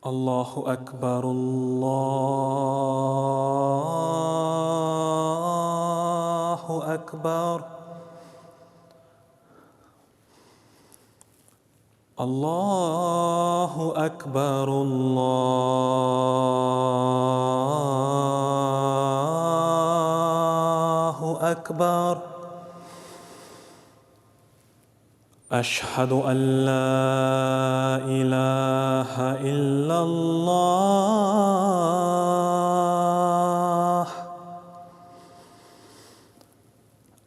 الله أكبر الله أكبر الله أكبر الله أكبر أشهد أن لا إله إلا الله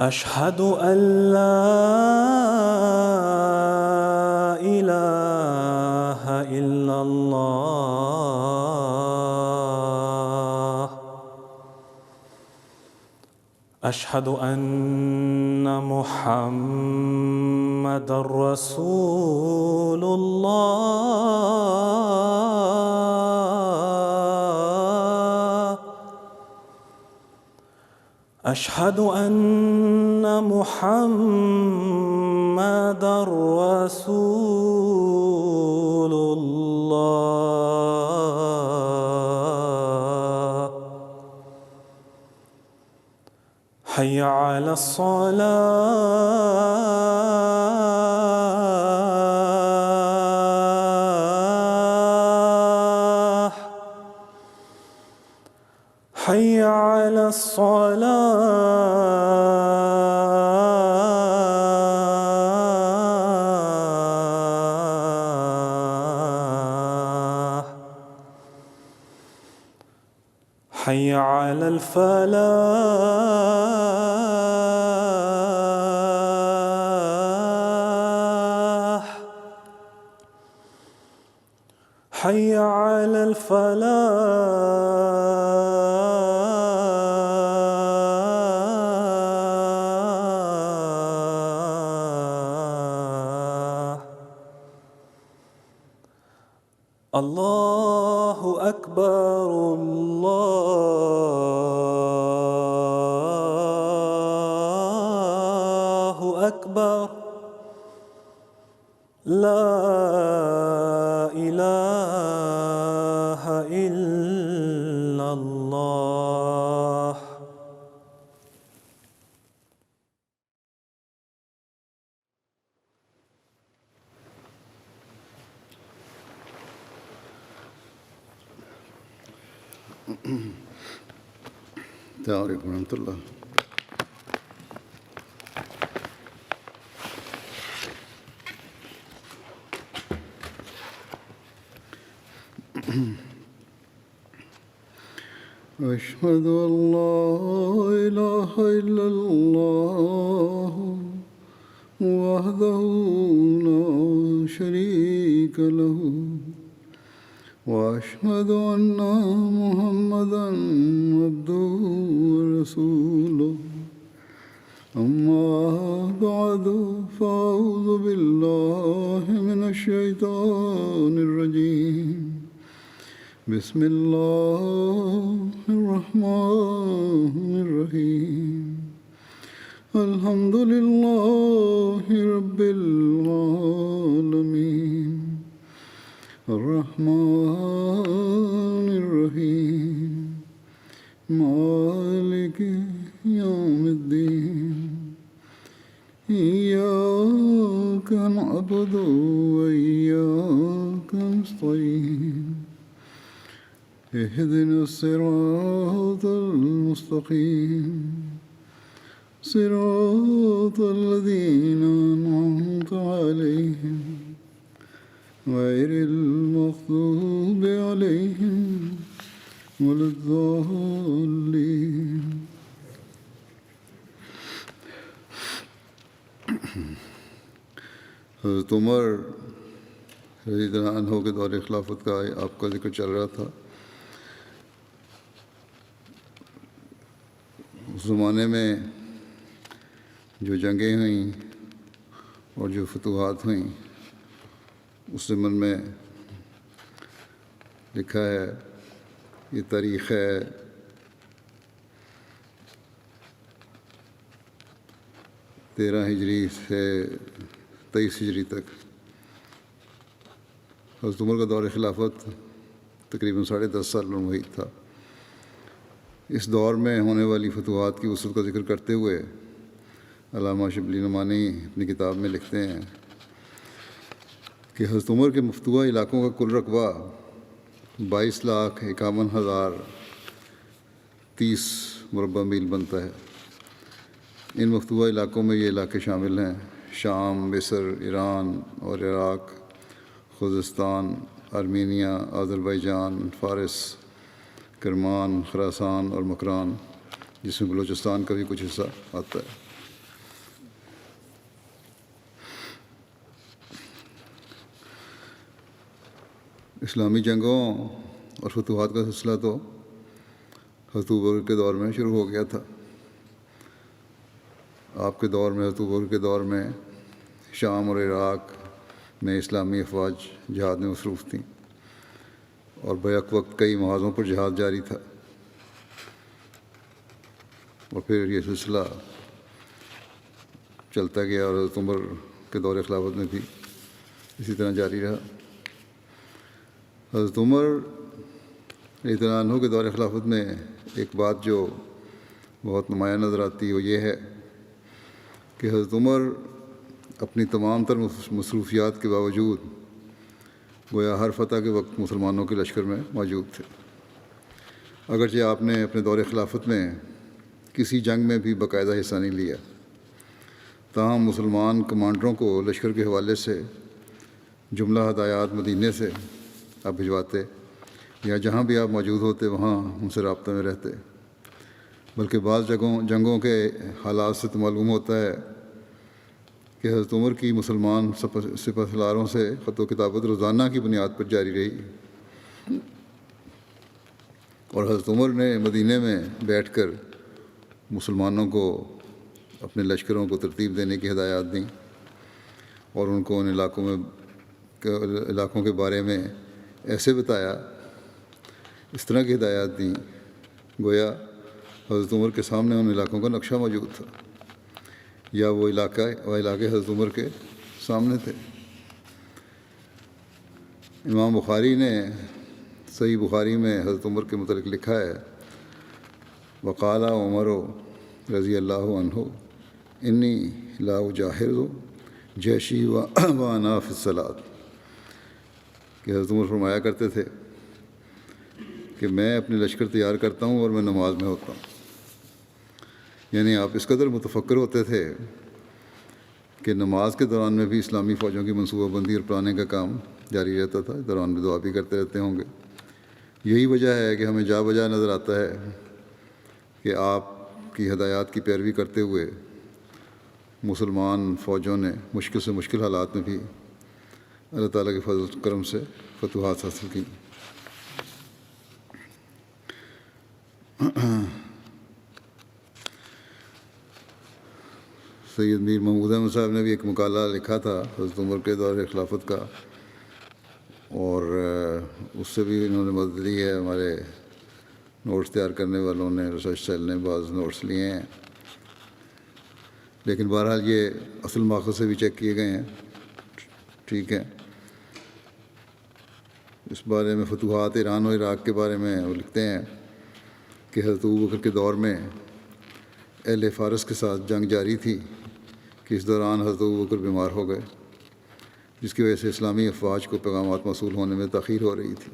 أشهد أن لا إله إلا الله أشهد أن محمدًا رسول الله أشهد أن محمدًا رسول الله حي على الصلاة حي على الصلاة حي على الفلاح حي على الفلاح الله أكبر الله أكبر لا إله إلا الله السلام علیکم ورحمۃ اللہ. أشهد أن لا إله إلا الله وحده لا شريك له وأشهد أن محمدًا عبده ورسوله أما بعد فأعوذ بالله من الشيطان الرجيم بسم الله الرحمن الرحيم الحمد لله رب العالمين الرحمن الرحيم مالك يوم الدين إياك نعبد وإياك نستعين اهدنا الصراط المستقيم صراط الذين أنعمت عليهم غير المغضوب عليهم ولا الضالين. حضرت عمر رضی اللہ عنہ کے دور خلافت کا آپ کا ذکر چل رہا تھا. اس زمانے میں جو جنگیں ہوئیں اور جو فتوحات ہوئیں اس زمن میں لکھا ہے، یہ تاریخ ہے 13 ہجری سے 23 ہجری تک. حضرت عمر کا دور خلافت تقریباً 10.5 سال اور محیط تھا۔ اس دور میں ہونے والی فتوحات کی وسعت کا ذکر کرتے ہوئے علامہ شبلی نعمانی اپنی کتاب میں لکھتے ہیں کہ حضرت عمر کے مفتوحہ علاقوں کا کل رقبہ 22,51,030 مربع میل بنتا ہے۔ ان مفتوحہ علاقوں میں یہ علاقے شامل ہیں: شام، مصر، ایران اور عراق، خوزستان، آرمینیا، آذربائیجان، فارس، کرمان، خراسان اور مکران، جس میں بلوچستان کا بھی کچھ حصہ آتا ہے۔ اسلامی جنگوں اور فتوحات کا سلسلہ تو حضرت ابوبکر کے دور میں شروع ہو گیا تھا۔ آپ کے دور میں، حضرت ابوبکر کے دور میں شام اور عراق میں اسلامی افواج جہاد میں مصروف تھیں اور بیک وقت کئی محاذوں پر جہاد جاری تھا، اور پھر یہ سلسلہ چلتا گیا اور حضرت عمر کے دور خلافت میں بھی اسی طرح جاری رہا۔ حضرت عمر رضی اللہ عنہ کے دور خلافت میں ایک بات جو بہت نمایاں نظر آتی ہے وہ یہ ہے کہ حضرت عمر اپنی تمام تر مصروفیات کے باوجود گویا ہر فتح کے وقت مسلمانوں کے لشکر میں موجود تھے۔ اگرچہ آپ نے اپنے دور خلافت میں کسی جنگ میں بھی باقاعدہ حصہ نہیں لیا، تاہم مسلمان کمانڈروں کو لشکر کے حوالے سے جملہ ہدایات مدینے سے آپ بھجواتے، یا جہاں بھی آپ موجود ہوتے وہاں ان سے رابطہ میں رہتے۔ بلکہ بعض جنگوں کے حالات سے تو معلوم ہوتا ہے کہ حضرت عمر کی مسلمان سپہ سالاروں سے خط و کتابت روزانہ کی بنیاد پر جاری رہی، اور حضرت عمر نے مدینے میں بیٹھ کر مسلمانوں کو اپنے لشکروں کو ترتیب دینے کی ہدایات دیں، اور ان کو ان علاقوں کے بارے میں ایسے بتایا، اس طرح کی ہدایات دیں گویا حضرت عمر کے سامنے ان علاقوں کا نقشہ موجود تھا، یا وہ علاقے حضرت عمر کے سامنے تھے۔ امام بخاری نے صحیح بخاری میں حضرت عمر کے متعلق لکھا ہے: وقال عمر رضی اللہ عنہ انی لا اجاہر جیشی وانا فی الصلاۃ، کہ حضرت عمر فرمایا کرتے تھے کہ میں اپنے لشکر تیار کرتا ہوں اور میں نماز میں ہوتا ہوں۔ یعنی آپ اس قدر متفکر ہوتے تھے کہ نماز کے دوران میں بھی اسلامی فوجوں کی منصوبہ بندی اور پلاننگ کا کام جاری رہتا تھا، دوران میں دعا بھی کرتے رہتے ہوں گے۔ یہی وجہ ہے کہ ہمیں جا بجا نظر آتا ہے کہ آپ کی ہدایات کی پیروی کرتے ہوئے مسلمان فوجوں نے مشکل سے مشکل حالات میں بھی اللہ تعالیٰ کے فضل و کرم سے فتوحات حاصل کی۔ سید میر محمود احمد صاحب نے بھی ایک مقالہ لکھا تھا حضرت عمر کے دور خلافت کا، اور اس سے بھی انہوں نے مدد لی ہے۔ ہمارے نوٹس تیار کرنے والوں نے، ریسرچ سیل نے بعض نوٹس لیے ہیں، لیکن بہرحال یہ اصل ماخذ سے بھی چیک کیے گئے ہیں، ٹھیک ہے۔ اس بارے میں فتوحات ایران و عراق کے بارے میں وہ لکھتے ہیں کہ حضرت ابوبکر کے دور میں اہل فارس کے ساتھ جنگ جاری تھی کہ اس دوران حضرت ابوبکر بیمار ہو گئے، جس کی وجہ سے اسلامی افواج کو پیغامات موصول ہونے میں تاخیر ہو رہی تھی۔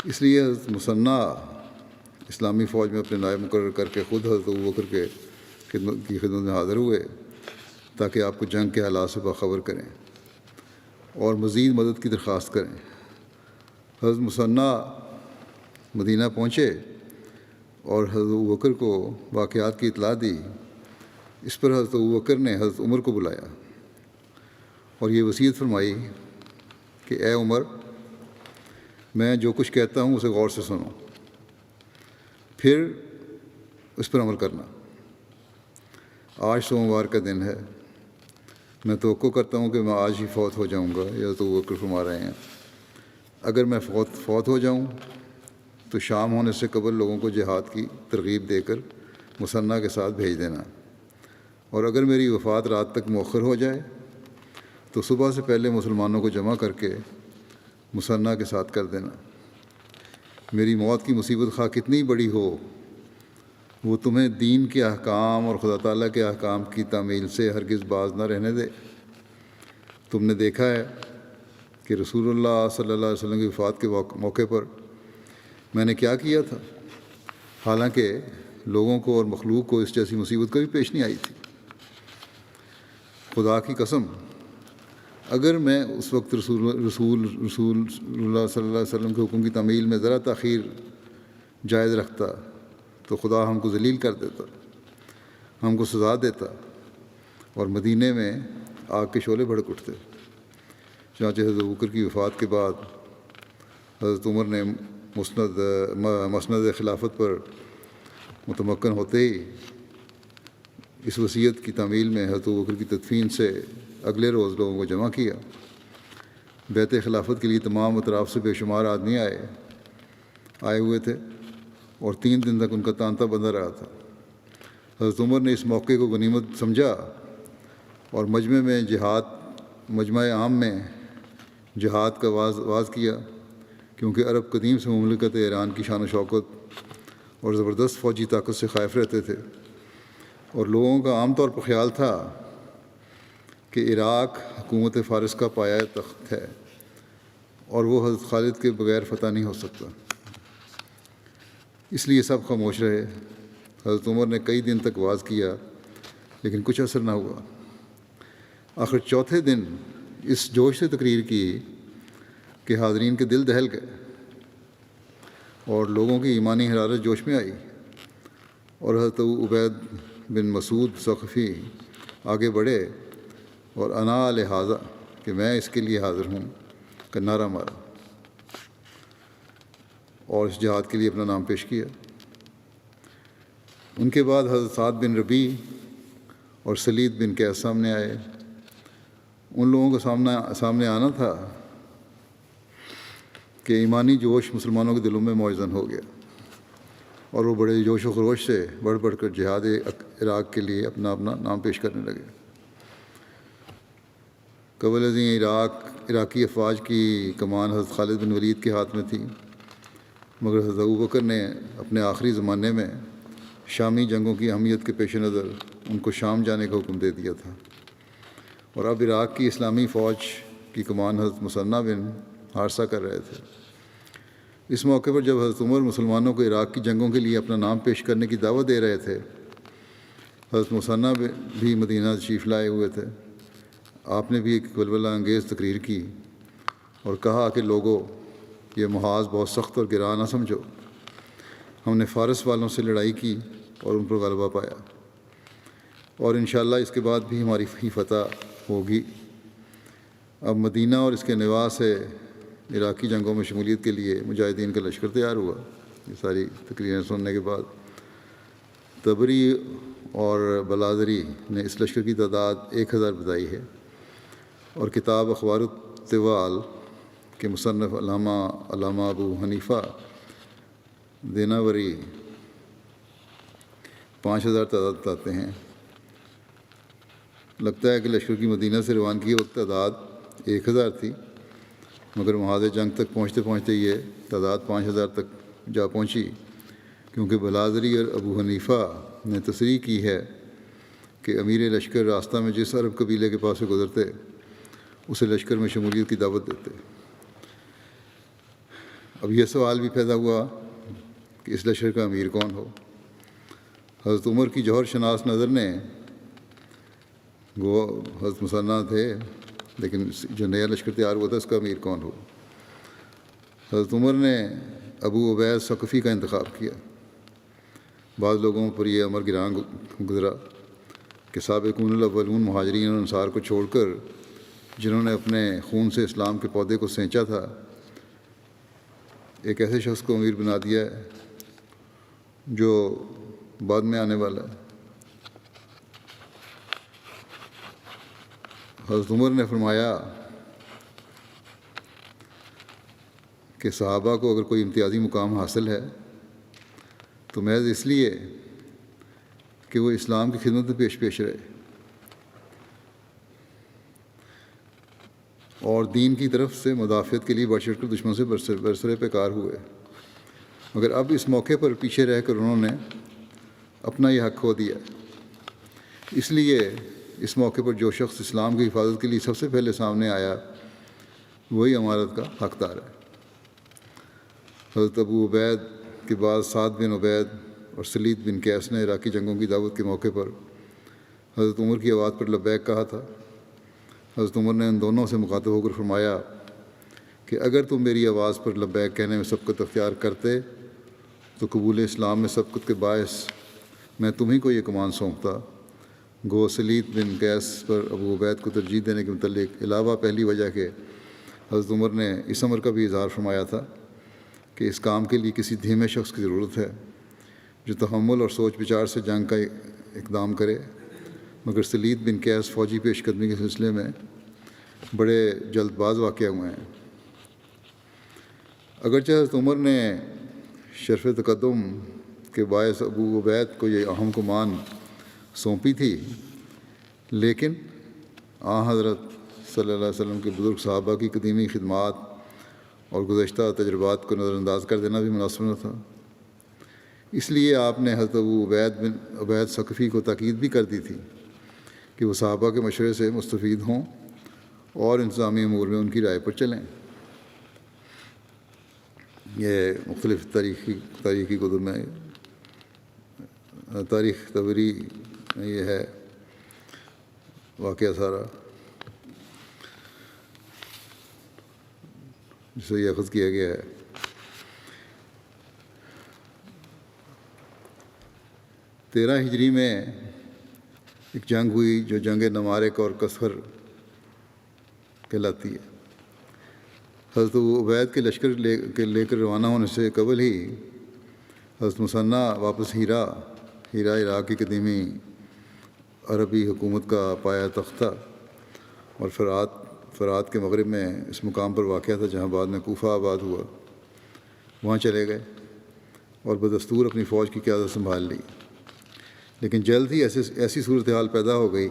اس لیے حضرت مثنیٰ اسلامی فوج میں اپنے نائب مقرر کر کے خود حضرت ابوبکر کی خدمت میں حاضر ہوئے تاکہ آپ کو جنگ کے حالات سے باخبر کریں اور مزید مدد کی درخواست کریں۔ حضرت مثنیٰ مدینہ پہنچے اور حضرت ابوبکر کو واقعات کی اطلاع دی۔ اس پر حضرت ابوبکر نے حضرت عمر کو بلایا اور یہ وصیت فرمائی کہ اے عمر، میں جو کچھ کہتا ہوں اسے غور سے سنو، پھر اس پر عمل کرنا۔ آج سوموار کا دن ہے، میں توقع کرتا ہوں کہ میں آج ہی فوت ہو جاؤں گا، یہ حضرت ابوبکر فرما رہے ہیں۔ اگر میں فوت ہو جاؤں تو شام ہونے سے قبل لوگوں کو جہاد کی ترغیب دے کر مثنیٰ کے ساتھ بھیج دینا، اور اگر میری وفات رات تک مؤخر ہو جائے تو صبح سے پہلے مسلمانوں کو جمع کر کے مثنیٰ کے ساتھ کر دینا۔ میری موت کی مصیبت خواہ کتنی بڑی ہو، وہ تمہیں دین کے احکام اور خدا تعالیٰ کے احکام کی تعمیل سے ہرگز باز نہ رہنے دے۔ تم نے دیکھا ہے کہ رسول اللہ صلی اللہ علیہ وسلم کی وفات کے موقع پر میں نے کیا کیا تھا، حالانکہ لوگوں کو اور مخلوق کو اس جیسی مصیبت کبھی پیش نہیں آئی تھی۔ خدا کی قسم، اگر میں اس وقت رسول اللہ صلی اللہ علیہ وسلم کے حکم کی تعمیل میں ذرا تاخیر جائز رکھتا تو خدا ہم کو ذلیل کر دیتا، ہم کو سزا دیتا، اور مدینے میں آگ کے شعلے بھڑک اٹھتے۔ چنانچہ حضرت ابوبکر کی وفات کے بعد حضرت عمر نے مسند خلافت پر متمکن ہوتے ہی اس وصیت کی تعمیل میں حضرت ابوبکر کی تدفین سے اگلے روز لوگوں کو جمع کیا۔ بیت خلافت کے لیے تمام اطراف سے بے شمار آدمی آئے ہوئے تھے، اور 3 دن تک ان کا تانتا بندہ رہا تھا۔ حضرت عمر نے اس موقع کو غنیمت سمجھا اور مجمع عام میں جہاد کا آغاز کیا، کیونکہ عرب قدیم سے مملکت ایران کی شان و شوکت اور زبردست فوجی طاقت سے خائف رہتے تھے، اور لوگوں کا عام طور پر خیال تھا کہ عراق حکومت فارس کا پایہ تخت ہے اور وہ حضرت خالد کے بغیر فتح نہیں ہو سکتا۔ اس لیے سب خاموش رہے۔ حضرت عمر نے کئی دن تک وعظ کیا، لیکن کچھ اثر نہ ہوا۔ آخر چوتھے دن اس جوش سے تقریر کی کہ حاضرین کے دل دہل گئے اور لوگوں کی ایمانی حرارت جوش میں آئی، اور حضرت عبید بن مسعود ثقفی آگے بڑھے اور انا لہٰذا کہ میں اس کے لیے حاضر ہوں کا نعرہ مارا اور اس جہاد کے لیے اپنا نام پیش کیا۔ ان کے بعد حضرت سعد بن ربیع اور سلید بن قیس سامنے آئے۔ ان لوگوں کو سامنے آنا تھا کہ ایمانی جوش مسلمانوں کے دلوں میں موجزن ہو گیا، اور وہ بڑے جوش و خروش سے بڑھ بڑھ کر جہاد عراق کے لیے اپنا نام پیش کرنے لگے۔ قبل ازیں عراقی افواج کی کمان حضرت خالد بن ولید کے ہاتھ میں تھی، مگر حضرت ابوبکر نے اپنے آخری زمانے میں شامی جنگوں کی اہمیت کے پیش نظر ان کو شام جانے کا حکم دے دیا تھا، اور اب عراق کی اسلامی فوج کی کمان حضرت مثنیٰ بن حارثہ کر رہے تھے۔ اس موقع پر جب حضرت عمر مسلمانوں کو عراق کی جنگوں کے لیے اپنا نام پیش کرنے کی دعوت دے رہے تھے، حضرت مثنیٰ بھی مدینہ تشریف لائے ہوئے تھے۔ آپ نے بھی ایک ولولہ انگیز تقریر کی اور کہا کہ لوگوں، یہ محاذ بہت سخت اور گراں نہ سمجھو۔ ہم نے فارس والوں سے لڑائی کی اور ان پر غلبہ پایا، اور انشاءاللہ اس کے بعد بھی ہماری ہی فتح ہوگی۔ اب مدینہ اور اس کے نواح سے عراقی جنگوں میں شمولیت کے لیے مجاہدین کا لشکر تیار ہوا۔ یہ ساری تقریریں سننے کے بعد طبری اور بلازری نے اس لشکر کی تعداد 1000 بتائی ہے، اور کتاب اخبار الطوال کے مصنف علامہ ابو حنیفہ دیناوری 5000 تعداد بتاتے ہیں۔ لگتا ہے کہ لشکر کی مدینہ سے روانگی وقت تعداد 1000 تھی، مگر محاذ جنگ تک پہنچتے پہنچتے یہ تعداد 5000 تک جا پہنچی، کیونکہ بلازری اور ابو حنیفہ نے تصریح کی ہے کہ امیر لشکر راستہ میں جس عرب قبیلے کے پاس سے گزرتے اسے لشکر میں شمولیت کی دعوت دیتے۔ اب یہ سوال بھی پیدا ہوا کہ اس لشکر کا امیر کون ہو۔ حضرت عمر کی جوہر شناس نظر نے، وہ حضرت مثنیٰ تھے لیکن جو نیا لشکر تیار ہوا تھا اس کا امیر کون ہو، حضرت عمر نے ابو عبید ثقفی کا انتخاب کیا۔ بعض لوگوں پر یہ امر گراں گزرا کہ سابقون الاولون مہاجرین اور انصار کو چھوڑ کر جنہوں نے اپنے خون سے اسلام کے پودے کو سینچا تھا، ایک ایسے شخص کو امیر بنا دیا ہے جو بعد میں آنے والا ہے۔ حضرت عمر نے فرمایا کہ صحابہ کو اگر کوئی امتیازی مقام حاصل ہے تو محض اس لیے کہ وہ اسلام کی خدمت میں پیش رہے اور دین کی طرف سے مدافعت کے لیے بڑھ چڑھ کر دشمن سے برسرے پیکار ہوئے۔ مگر اب اس موقع پر پیچھے رہ کر انہوں نے اپنا یہ حق کھو دیا۔ اس لیے اس موقع پر جو شخص اسلام کی حفاظت کے لیے سب سے پہلے سامنے آیا وہی امارت کا حقدار ہے۔ حضرت ابو عبید کے بعد سعد بن عبید اور سلید بن قیس نے عراقی جنگوں کی دعوت کے موقع پر حضرت عمر کی آواز پر لبیک کہا تھا۔ حضرت عمر نے ان دونوں سے مخاطب ہو کر فرمایا کہ اگر تم میری آواز پر لبیک کہنے میں سبقت اختیار کرتے تو قبول اسلام میں سبقت کے باعث میں تمہیں کو یہ کمان سونپتا۔ گو سلید بن قیس پر ابو عبید کو ترجیح دینے کے متعلق علاوہ پہلی وجہ کہ حضرت عمر نے اس امر کا بھی اظہار فرمایا تھا کہ اس کام کے لیے کسی دھیمے شخص کی ضرورت ہے جو تحمل اور سوچ بچار سے جنگ کا اقدام کرے، مگر سلید بن قیس فوجی پیش قدمی کے سلسلے میں بڑے جلد باز واقع ہوئے ہیں۔ اگرچہ حضرت عمر نے شرف تقدم کے باعث ابو عبید کو یہ اہم کمان سونپی تھی، لیکن حضرت صلی اللہ علیہ وسلم کے بزرگ صحابہ کی قدیمی خدمات اور گزشتہ تجربات کو نظر انداز کر دینا بھی مناسب نہ تھا۔ اس لیے آپ نے حضرت ابو عبید بن عبید ثقفی کو تاکید بھی کر دی تھی کہ وہ صحابہ کے مشورے سے مستفید ہوں اور انتظامی امور میں ان کی رائے پر چلیں۔ یہ مختلف تاریخی کتب میں تاریخ طبری میں یہ ہے واقعہ سارا جسے یہ اخذ کیا گیا ہے۔ 13 ہجری میں ایک جنگ ہوئی جو جنگ نمارق اور کسخر کہلاتی ہے۔ حضرت عبید کے لشکر لے کر روانہ ہونے سے قبل ہی حضرت مثنیٰ واپس ہیرا عراق کی قدیمی عربی حکومت کا پایا تختہ اور فرات کے مغرب میں اس مقام پر واقع تھا جہاں بعد میں کوفہ آباد ہوا، وہاں چلے گئے اور بدستور اپنی فوج کی قیادت سنبھال لی۔ لیکن جلد ہی ایسی صورتحال پیدا ہو گئی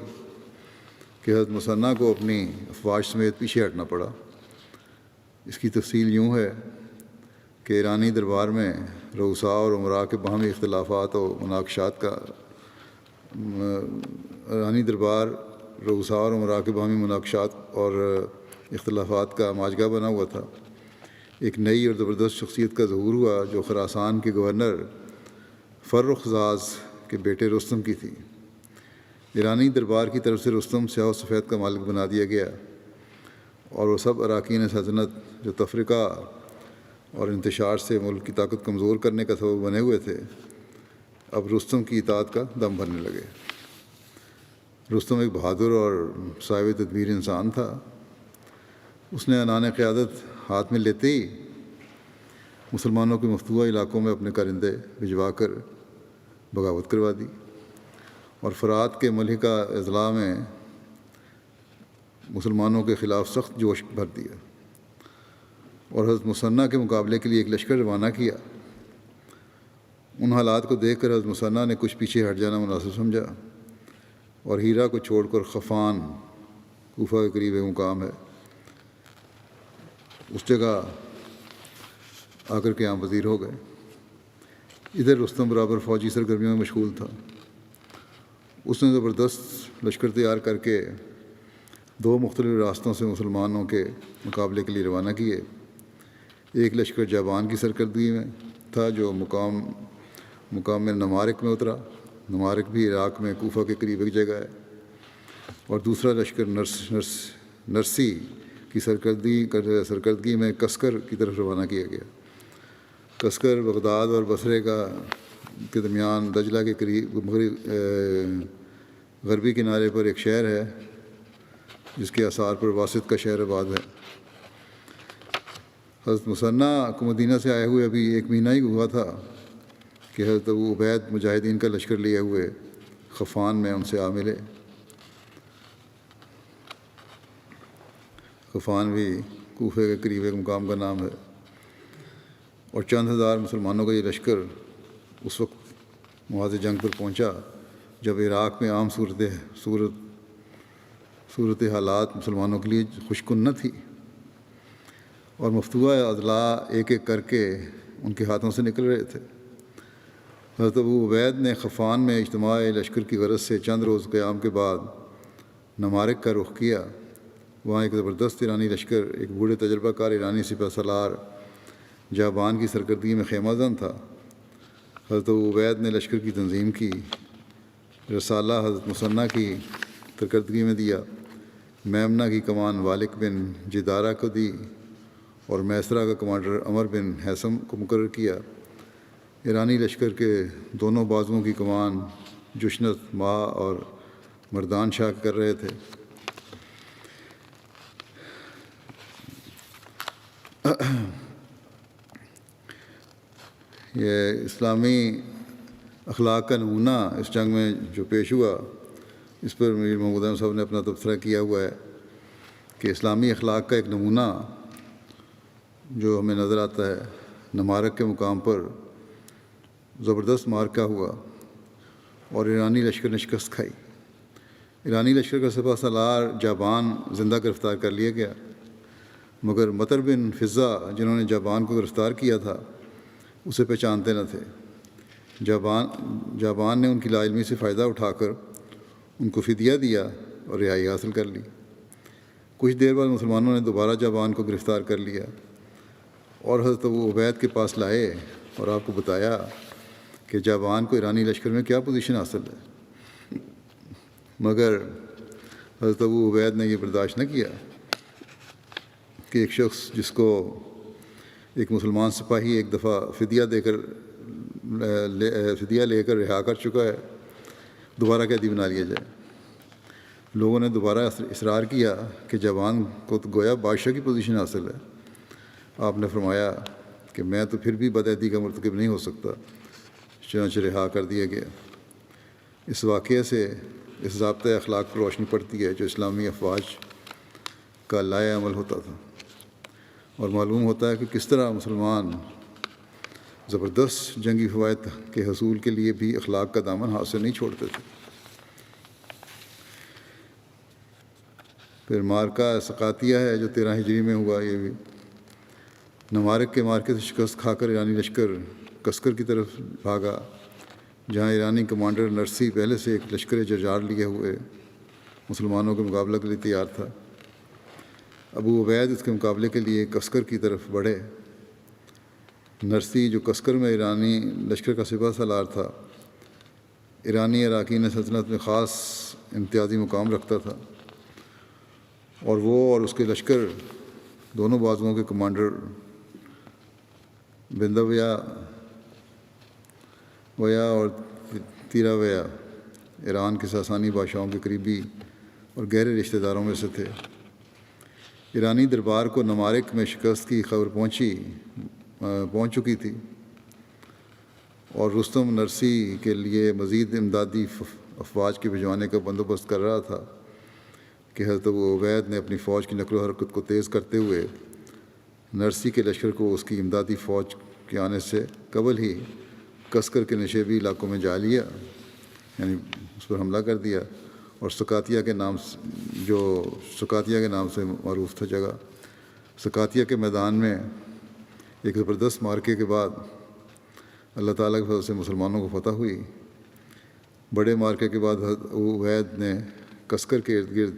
کہ حضرت مثنیٰ کو اپنی افواج سمیت پیچھے ہٹنا پڑا۔ اس کی تفصیل یوں ہے کہ ایرانی دربار میں رؤساء اور امراء کے باہمی اختلافات اور مناقشات اور اختلافات کا ماجگاہ بنا ہوا تھا۔ ایک نئی اور زبردست شخصیت کا ظہور ہوا جو خراسان کے گورنر فرخزاد کے بیٹے رستم کی تھی۔ ایرانی دربار کی طرف سے رستم سیاہ و سفید کا مالک بنا دیا گیا اور وہ سب اراکین سلطنت جو تفرقہ اور انتشار سے ملک کی طاقت کمزور کرنے کا سبب بنے ہوئے تھے اب رستم کی اطاعت کا دم بھرنے لگے۔ رستم ایک بہادر اور صاحب تدبیر انسان تھا۔ اس نے عنان قیادت ہاتھ میں لیتے ہی مسلمانوں کے مفتوحہ علاقوں میں اپنے کارندے بھجوا کر بغاوت کروا دی اور فرات کے ملحقہ اضلاع میں مسلمانوں کے خلاف سخت جوش بھر دیا اور حضرت مثنیٰ کے مقابلے کے لیے ایک لشکر روانہ کیا۔ ان حالات کو دیکھ کر حضرت مثنیٰ نے کچھ پیچھے ہٹ جانا مناسب سمجھا اور ہیرا کو چھوڑ کر خفان، کوفہ کے قریب ایک مقام ہے، اس جگہ آ کر قیام پذیر ہو گئے۔ ادھر رستم برابر فوجی سرگرمیوں میں مشغول تھا۔ اس نے زبردست لشکر تیار کر کے 2 مختلف راستوں سے مسلمانوں کے مقابلے کے لیے روانہ کیے۔ ایک لشکر جابان کی سرکردگی میں تھا جو مقام میں نمارق میں اترا۔ نمارق بھی عراق میں کوفہ کے قریب ایک جگہ ہے۔ اور دوسرا لشکر نرسی کی سرکردگی میں کسکر کی طرف روانہ کیا گیا۔ کسکر بغداد اور بصرے کے درمیان دجلہ کے قریب غربی کنارے پر ایک شہر ہے جس کے آثار پر واسط کا شہر آباد ہے۔ حضرت مثنیٰ کو مدینہ سے آئے ہوئے ابھی 1 مہینہ ہی ہوا تھا کہ حضرت ابو عبید مجاہدین کا لشکر لیے ہوئے خفان میں ان سے آ ملے۔ خفان بھی کوفے کے قریب ایک مقام کا نام ہے اور چند ہزار مسلمانوں کا یہ لشکر اس وقت مواضع جنگ پر پہنچا جب عراق میں عام صورت حالات مسلمانوں کے لیے خوشکن نہ تھی اور مفتوحہ اضلاع ایک ایک کر کے ان کے ہاتھوں سے نکل رہے تھے۔ حضرت ابو عبید نے خفان میں اجتماع لشکر کی غرض سے چند روز قیام کے بعد نمارک کا رخ کیا۔ وہاں ایک زبردست ایرانی لشکر ایک بوڑھے تجربہ کار ایرانی سپہ سالار جابان کی سرکردگی میں خیمہ زن تھا۔ حضرت ابو عبید نے لشکر کی تنظیم کی، رسالہ حضرت مثنیٰ کی سرکردگی میں دیا، میمنہ کی کمان والک بن جدارہ کو دی اور میسرہ کا کمانڈر عمر بن حیثم کو مقرر کیا۔ ایرانی لشکر کے دونوں بازوؤں کی کمان جشنت ماہ اور مردان شاہ کر رہے تھے۔ یہ اسلامی اخلاق کا نمونہ اس جنگ میں جو پیش ہوا، اس پر میر محمود احمد صاحب نے اپنا تبصرہ کیا ہوا ہے کہ اسلامی اخلاق کا ایک نمونہ جو ہمیں نظر آتا ہے، نمارک کے مقام پر زبردست مارکہ ہوا اور ایرانی لشکر نے شکست کھائی۔ ایرانی لشکر کا سپہ سالار جابان زندہ گرفتار کر لیا گیا، مگر مطر بن فضہ جنہوں نے جابان کو گرفتار کیا تھا اسے پہچانتے نہ تھے۔ جابان نے ان کی لا علمی سے فائدہ اٹھا کر ان کو فدیہ دیا اور رہائی حاصل کر لی۔ کچھ دیر بعد مسلمانوں نے دوبارہ جابان کو گرفتار کر لیا اور حضرت ابو عبید کے پاس لائے اور آپ کو بتایا کہ جابان کو ایرانی لشکر میں کیا پوزیشن حاصل ہے، مگر حضرت ابو عبید نے یہ برداشت نہ کیا کہ ایک شخص جس کو ایک مسلمان سپاہی ایک دفعہ فدیہ لے کر رہا کر چکا ہے، دوبارہ قیدی بنا لیا جائے۔ لوگوں نے دوبارہ اصرار کیا کہ جابان کو تو گویا بادشاہ کی پوزیشن حاصل ہے۔ آپ نے فرمایا کہ میں تو پھر بھی بدعہدی کا مرتکب نہیں ہو سکتا، چنانچہ رہا کر دیا گیا۔ اس واقعے سے اس ضابطۂ اخلاق پر روشنی پڑتی ہے جو اسلامی افواج کا لائے عمل ہوتا تھا، اور معلوم ہوتا ہے کہ کس طرح مسلمان زبردست جنگی فوائد کے حصول کے لیے بھی اخلاق کا دامن ہاتھ سے نہیں چھوڑتے تھے۔ پھر مارکہ سقاتیہ ہے جو 13 ہجری میں ہوا۔ یہ بھی نمارک کے مارکے سے شکست کھا کر ایرانی لشکر کسکر کی طرف بھاگا، جہاں ایرانی کمانڈر نرسی پہلے سے ایک لشکر جرجار لیے ہوئے مسلمانوں کے مقابلہ کے لیے تیار تھا۔ ابو عبید اس کے مقابلے کے لیے کسکر کی طرف بڑھے۔ نرسی جو کسکر میں ایرانی لشکر کا سپہ سالار تھا، ایرانی اراکین سلطنت میں خاص امتیازی مقام رکھتا تھا، اور وہ اور اس کے لشکر دونوں بازوؤں کے کمانڈر بندویا اور تیراویا ایران کے ساسانی بادشاہوں کے قریبی اور گہرے رشتہ داروں میں سے تھے۔ ایرانی دربار کو نمارک میں شکست کی خبر پہنچ چکی تھی، اور رستم نرسی کے لیے مزید امدادی افواج کے بھجوانے کا بندوبست کر رہا تھا کہ حضرت ابو عبید نے اپنی فوج کی نقل و حرکت کو تیز کرتے ہوئے نرسی کے لشکر کو اس کی امدادی فوج کے آنے سے قبل ہی کسکر کے نشیبی علاقوں میں جا لیا، یعنی اس پر حملہ کر دیا، اور سقاتیہ کے نام سے معروف تھا جگہ۔ سقاتیہ کے میدان میں ایک زبردست مارکے کے بعد اللہ تعالیٰ کے فضل سے مسلمانوں کو فتح ہوئی۔ بڑے مارکے کے بعد حضرت ابو عبید نے کسکر کے ارد گرد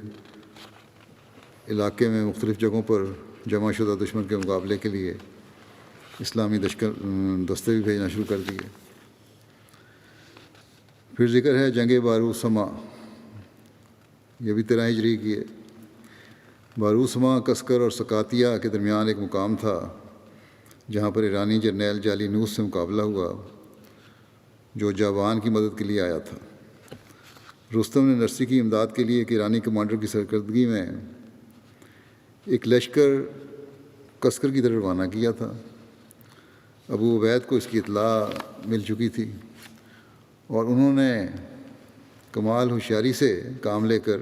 علاقے میں مختلف جگہوں پر جمع شدہ دشمن کے مقابلے کے لیے اسلامی دستے بھی بھیجنا شروع کر دیے۔ پھر ذکر ہے جنگ باروسما، یہ بھی 13 ہجری کی ہے۔ باروسما کسکر اور سقاتیہ کے درمیان ایک مقام تھا جہاں پر ایرانی جرنیل جالینوس سے مقابلہ ہوا جو جابان کی مدد کے لیے آیا تھا۔ رستم نے نرسی کی امداد کے لیے ایک ایرانی کمانڈر کی سرکردگی میں ایک لشکر کسکر کی طرف روانہ کیا تھا۔ ابو عبید کو اس کی اطلاع مل چکی تھی، اور انہوں نے کمال ہوشیاری سے کام لے کر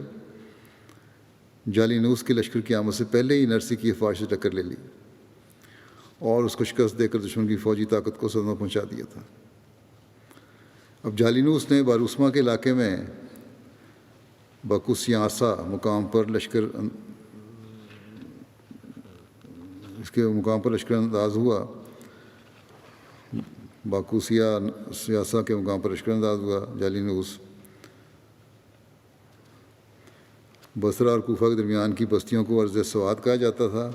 جالینوس کے لشکر کی آمد سے پہلے ہی نرسی کی افواج سے ٹکر لے لی اور اس کو شکست دے کر دشمن کی فوجی طاقت کو صدمہ پہنچا دیا تھا۔ اب جالینوس نے باروسما کے علاقے میں باکوسیاسا مقام پر لشکر انداز ہوا، باکوسیا سیاسہ کے مقام پر لشکر انداز ہوا۔ جالینوس بصرہ اور کوفہ کے درمیان کی بستیوں کو ارض سواد کہا جاتا تھا،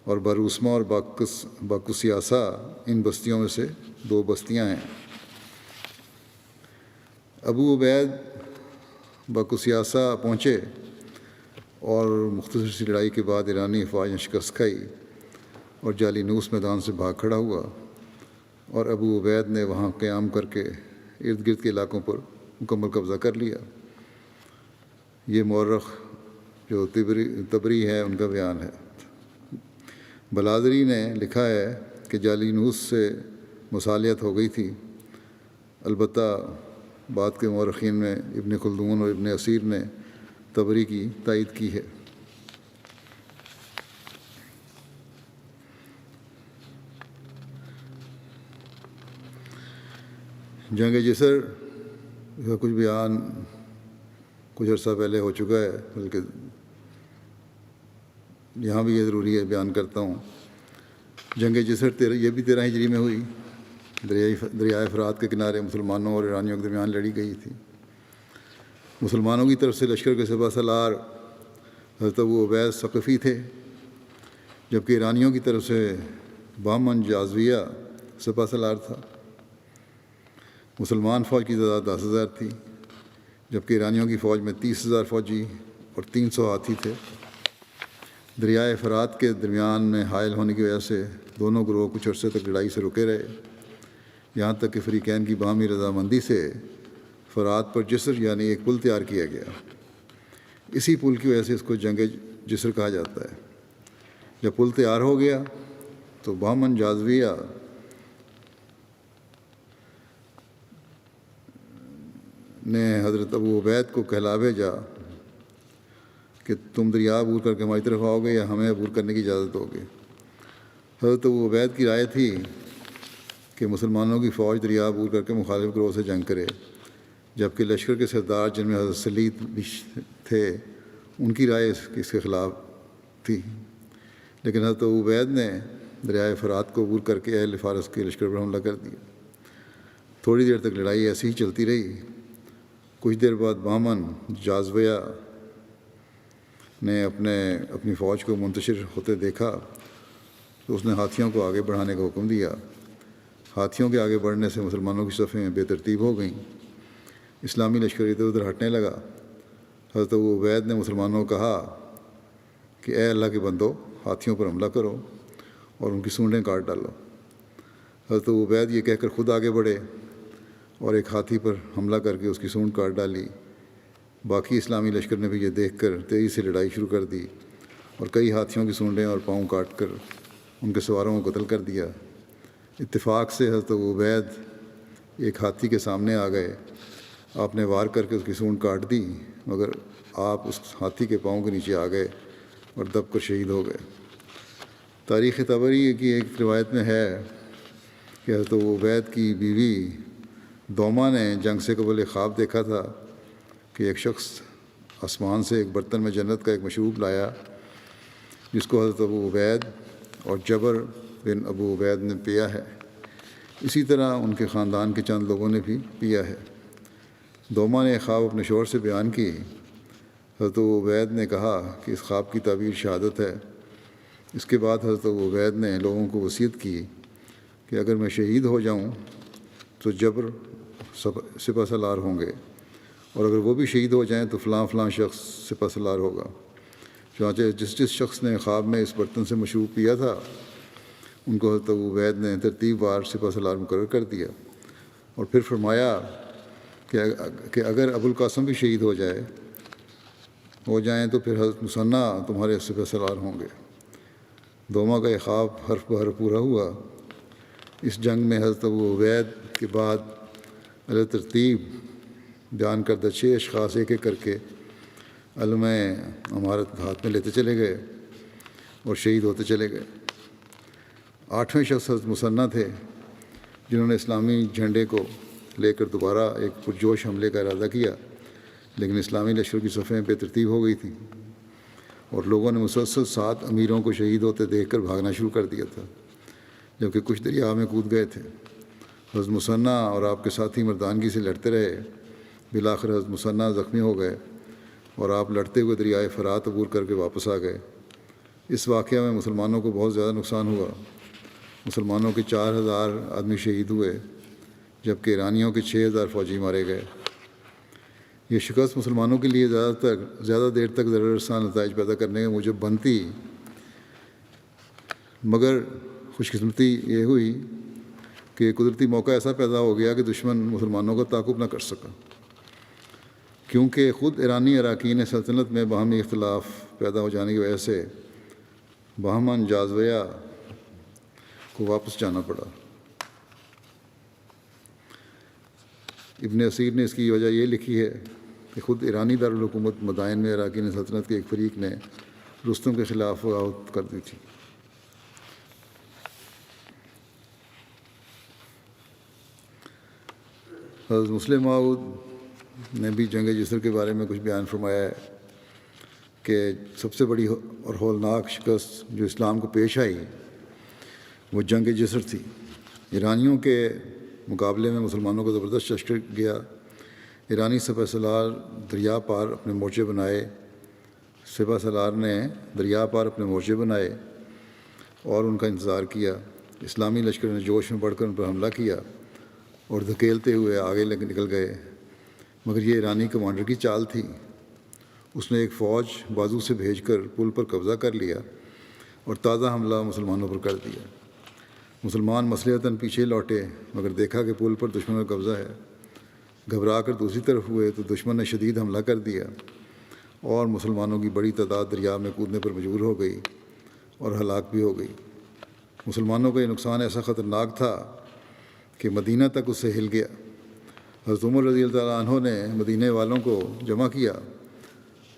اور بروسما اور باکوسیاسا ان بستیوں میں سے 2 بستیاں ہیں۔ ابو عبید باکوسیاسا پہنچے اور مختصر سی لڑائی کے بعد ایرانی افواج نے شکست کھائی اور جالینوس میدان سے بھاگ کھڑا ہوا، اور ابو عبید نے وہاں قیام کر کے ارد گرد کے علاقوں پر مکمل قبضہ کر لیا۔ یہ مورخ جو تبری ہے ان کا بیان ہے۔ بلادری نے لکھا ہے کہ جالینوس سے مصالحت ہو گئی تھی، البتہ بعد کے مورخین میں ابن خلدون اور ابن اسیر نے تبری کی تائید کی ہے۔ جنگ جسر کا کچھ بیان کچھ عرصہ پہلے ہو چکا ہے، بلکہ یہاں بھی یہ ضروری ہے بیان کرتا ہوں۔ جنگ جسر یہ بھی 13 ہجری میں ہوئی، دریائے فرات کے کنارے مسلمانوں اور ایرانیوں کے درمیان لڑی گئی تھی۔ مسلمانوں کی طرف سے لشکر کے سپہ سالار حضرت ابو عبید ثقفی تھے، جبکہ ایرانیوں کی طرف سے بہمن جازویہ سپہ سالار تھا۔ مسلمان فوج کی تعداد 10,000 تھی، جبکہ ایرانیوں کی فوج میں 30,000 فوجی اور 300 ہاتھی تھے۔ دریائے فرات کے درمیان میں حائل ہونے کی وجہ سے دونوں گروہ کچھ عرصے تک لڑائی سے رکے رہے، یہاں تک کہ فریقین کی باہمی رضامندی سے فرات پر جسر یعنی ایک پل تیار کیا گیا۔ اسی پل کی وجہ سے اس کو جنگ جسر کہا جاتا ہے۔ جب پل تیار ہو گیا تو بہمن جازویہ نے حضرت ابو عبید کو کہلا بھیجا کہ تم دریا عبور کر کے ہماری طرف آؤ گے یا ہمیں عبور کرنے کی اجازت دو گے۔ حضرت ابو عبید کی رائے تھی کہ مسلمانوں کی فوج دریا عبور کر کے مخالف گروہ سے جنگ کرے، جبکہ لشکر کے سردار جن میں حضرت سلید بھی تھے ان کی رائے اس کے خلاف تھی، لیکن حضرت ابو عبید نے دریائے فرات کو عبور کر کے اہل فارس کے لشکر پر حملہ کر دیا۔ تھوڑی دیر تک لڑائی ایسی ہی چلتی رہی۔ کچھ دیر بعد بہمن جازویہ نے اپنی فوج کو منتشر ہوتے دیکھا تو اس نے ہاتھیوں کو آگے بڑھانے کا حکم دیا۔ ہاتھیوں کے آگے بڑھنے سے مسلمانوں کی صفیں بے ترتیب ہو گئیں، اسلامی لشکر ادھر ادھر ہٹنے لگا۔ حضرت ابو عبید نے مسلمانوں کو کہا کہ اے اللہ کے بندو، ہاتھیوں پر حملہ کرو اور ان کی سونڈیں کاٹ ڈالو۔ حضرت ابو عبید یہ کہہ کر خود آگے بڑھے اور ایک ہاتھی پر حملہ کر کے اس کی سونڈ کاٹ ڈالی۔ باقی اسلامی لشکر نے بھی یہ دیکھ کر تیزی سے لڑائی شروع کر دی اور کئی ہاتھیوں کی سونڈیں اور پاؤں کاٹ کر ان کے سواروں کو قتل کر دیا۔ اتفاق سے حضرت ابو عبید ایک ہاتھی کے سامنے آ گئے، آپ نے وار کر کے اس کی سونڈ کاٹ دی، مگر آپ اس ہاتھی کے پاؤں کے نیچے آ گئے اور دب کر شہید ہو گئے۔ تاریخ طبری کی ایک روایت میں ہے کہ حضرت ابو عبید کی بیوی دوما نے جنگ سے قبل ایک خواب دیکھا تھا کہ ایک شخص آسمان سے ایک برتن میں جنت کا ایک مشروب لایا جس کو حضرت ابو عبید اور جبر بن ابو عبید نے پیا ہے، اسی طرح ان کے خاندان کے چند لوگوں نے بھی پیا ہے۔ دوما نے خواب اپنے شوہر سے بیان کی۔ حضرت ابو عبید نے کہا کہ اس خواب کی تعبیر شہادت ہے۔ اس کے بعد حضرت ابو عبید نے لوگوں کو وصیت کی کہ اگر میں شہید ہو جاؤں تو جبر سپہ سالار ہوں گے، اور اگر وہ بھی شہید ہو جائیں تو فلاں فلاں شخص سپہ سالار ہوگا۔ چنانچہ جس شخص نے خواب میں اس برتن سے مشروب پیا تھا ان کو حضرت ابو عبید نے ترتیب وار سپہ سالار مقرر کر دیا، اور پھر فرمایا کہ اگر ابو القاسم بھی شہید ہو جائیں تو پھر حضرت مثنیٰ تمہارے سپہ سالار ہوں گے۔ دوما کا یہ خواب حرف بحرف پورا ہوا۔ اس جنگ میں حضرت ابو عبید کے بعد علیہ ترتیب بیان کردہ 6 اشخاص ایک ایک کر کے علم امارت ہاتھ میں لیتے چلے گئے اور شہید ہوتے چلے گئے۔ 8ویں شخص حضرت مثنیٰ تھے جنہوں نے اسلامی جھنڈے کو لے کر دوبارہ ایک پرجوش حملے کا ارادہ کیا، لیکن اسلامی لشکر کی صفیں بے ترتیب ہو گئی تھیں اور لوگوں نے مسلسل 7 امیروں کو شہید ہوتے دیکھ کر بھاگنا شروع کر دیا تھا، جبکہ کچھ دریا میں کود گئے تھے۔ حضرت مثنیٰ اور آپ کے ساتھی مردانگی سے لڑتے رہے، بالآخر حضرت مثنیٰ زخمی ہو گئے اور آپ لڑتے ہوئے دریائے فرات عبور کر کے واپس آ گئے۔ اس واقعہ میں مسلمانوں کو بہت زیادہ نقصان ہوا۔ مسلمانوں کے 4000 آدمی شہید ہوئے، جبکہ ایرانیوں کے 6000 فوجی مارے گئے۔ یہ شکست مسلمانوں کے لیے زیادہ دیر تک ضرر رساں نتائج پیدا کرنے کے موجب بنتی، مگر خوش قسمتی یہ ہوئی کہ قدرتی موقع ایسا پیدا ہو گیا کہ دشمن مسلمانوں کا تعاقب نہ کر سکا، کیونکہ خود ایرانی اراکین سلطنت میں باہمی اختلاف پیدا ہو جانے کی وجہ سے بہمن جازویہ کو واپس جانا پڑا۔ ابن اسیر نے اس کی وجہ یہ لکھی ہے کہ خود ایرانی دارالحکومت مدائن میں اراکین سلطنت کے ایک فریق نے رستم کے خلاف بغاوت کر دی تھی۔ حضرت مسلم موعود نے بھی جنگ جسر کے بارے میں کچھ بیان فرمایا ہے کہ سب سے بڑی اور ہولناک شکست جو اسلام کو پیش آئی وہ جنگ جسر تھی۔ ایرانیوں کے مقابلے میں مسلمانوں کو زبردست لشکر گیا۔ ایرانی سپہ سالار دریا پار اپنے مورچے بنائے، سپہ سالار نے دریا پار اپنے مورچے بنائے اور ان کا انتظار کیا۔ اسلامی لشکر نے جوش میں بڑھ کر ان پر حملہ کیا اور دھکیلتے ہوئے آگے نکل گئے، مگر یہ ایرانی کمانڈر کی چال تھی۔ اس نے ایک فوج بازو سے بھیج کر پل پر قبضہ کر لیا اور تازہ حملہ مسلمانوں پر کر دیا۔ مسلمان مصلحتاً پیچھے لوٹے، مگر دیکھا کہ پل پر دشمن کا قبضہ ہے۔ گھبرا کر دوسری طرف ہوئے تو دشمن نے شدید حملہ کر دیا اور مسلمانوں کی بڑی تعداد دریا میں کودنے پر مجبور ہو گئی اور ہلاک بھی ہو گئی۔ مسلمانوں کا یہ نقصان ایسا خطرناک تھا کہ مدینہ تک اس سے ہل گیا۔ حضرت عمر رضی اللہ تعالیٰ عنہ نے مدینہ والوں کو جمع کیا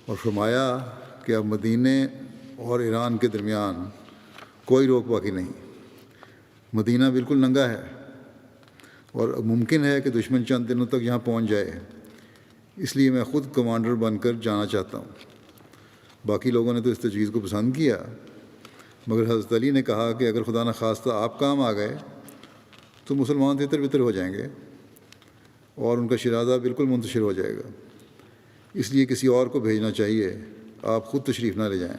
اور فرمایا کہ اب مدینہ اور ایران کے درمیان کوئی روک باقی نہیں، مدینہ بالکل ننگا ہے اور ممکن ہے کہ دشمن چند دنوں تک یہاں پہنچ جائے، اس لیے میں خود کمانڈر بن کر جانا چاہتا ہوں۔ باقی لوگوں نے تو اس تجویز کو پسند کیا، مگر حضرت علی نے کہا کہ اگر خدا نخواستہ آپ کام آ گئے تو مسلمان تتر بتر ہو جائیں گے اور ان کا شرازہ بالکل منتشر ہو جائے گا، اس لیے کسی اور کو بھیجنا چاہیے، آپ خود تشریف نہ لے جائیں۔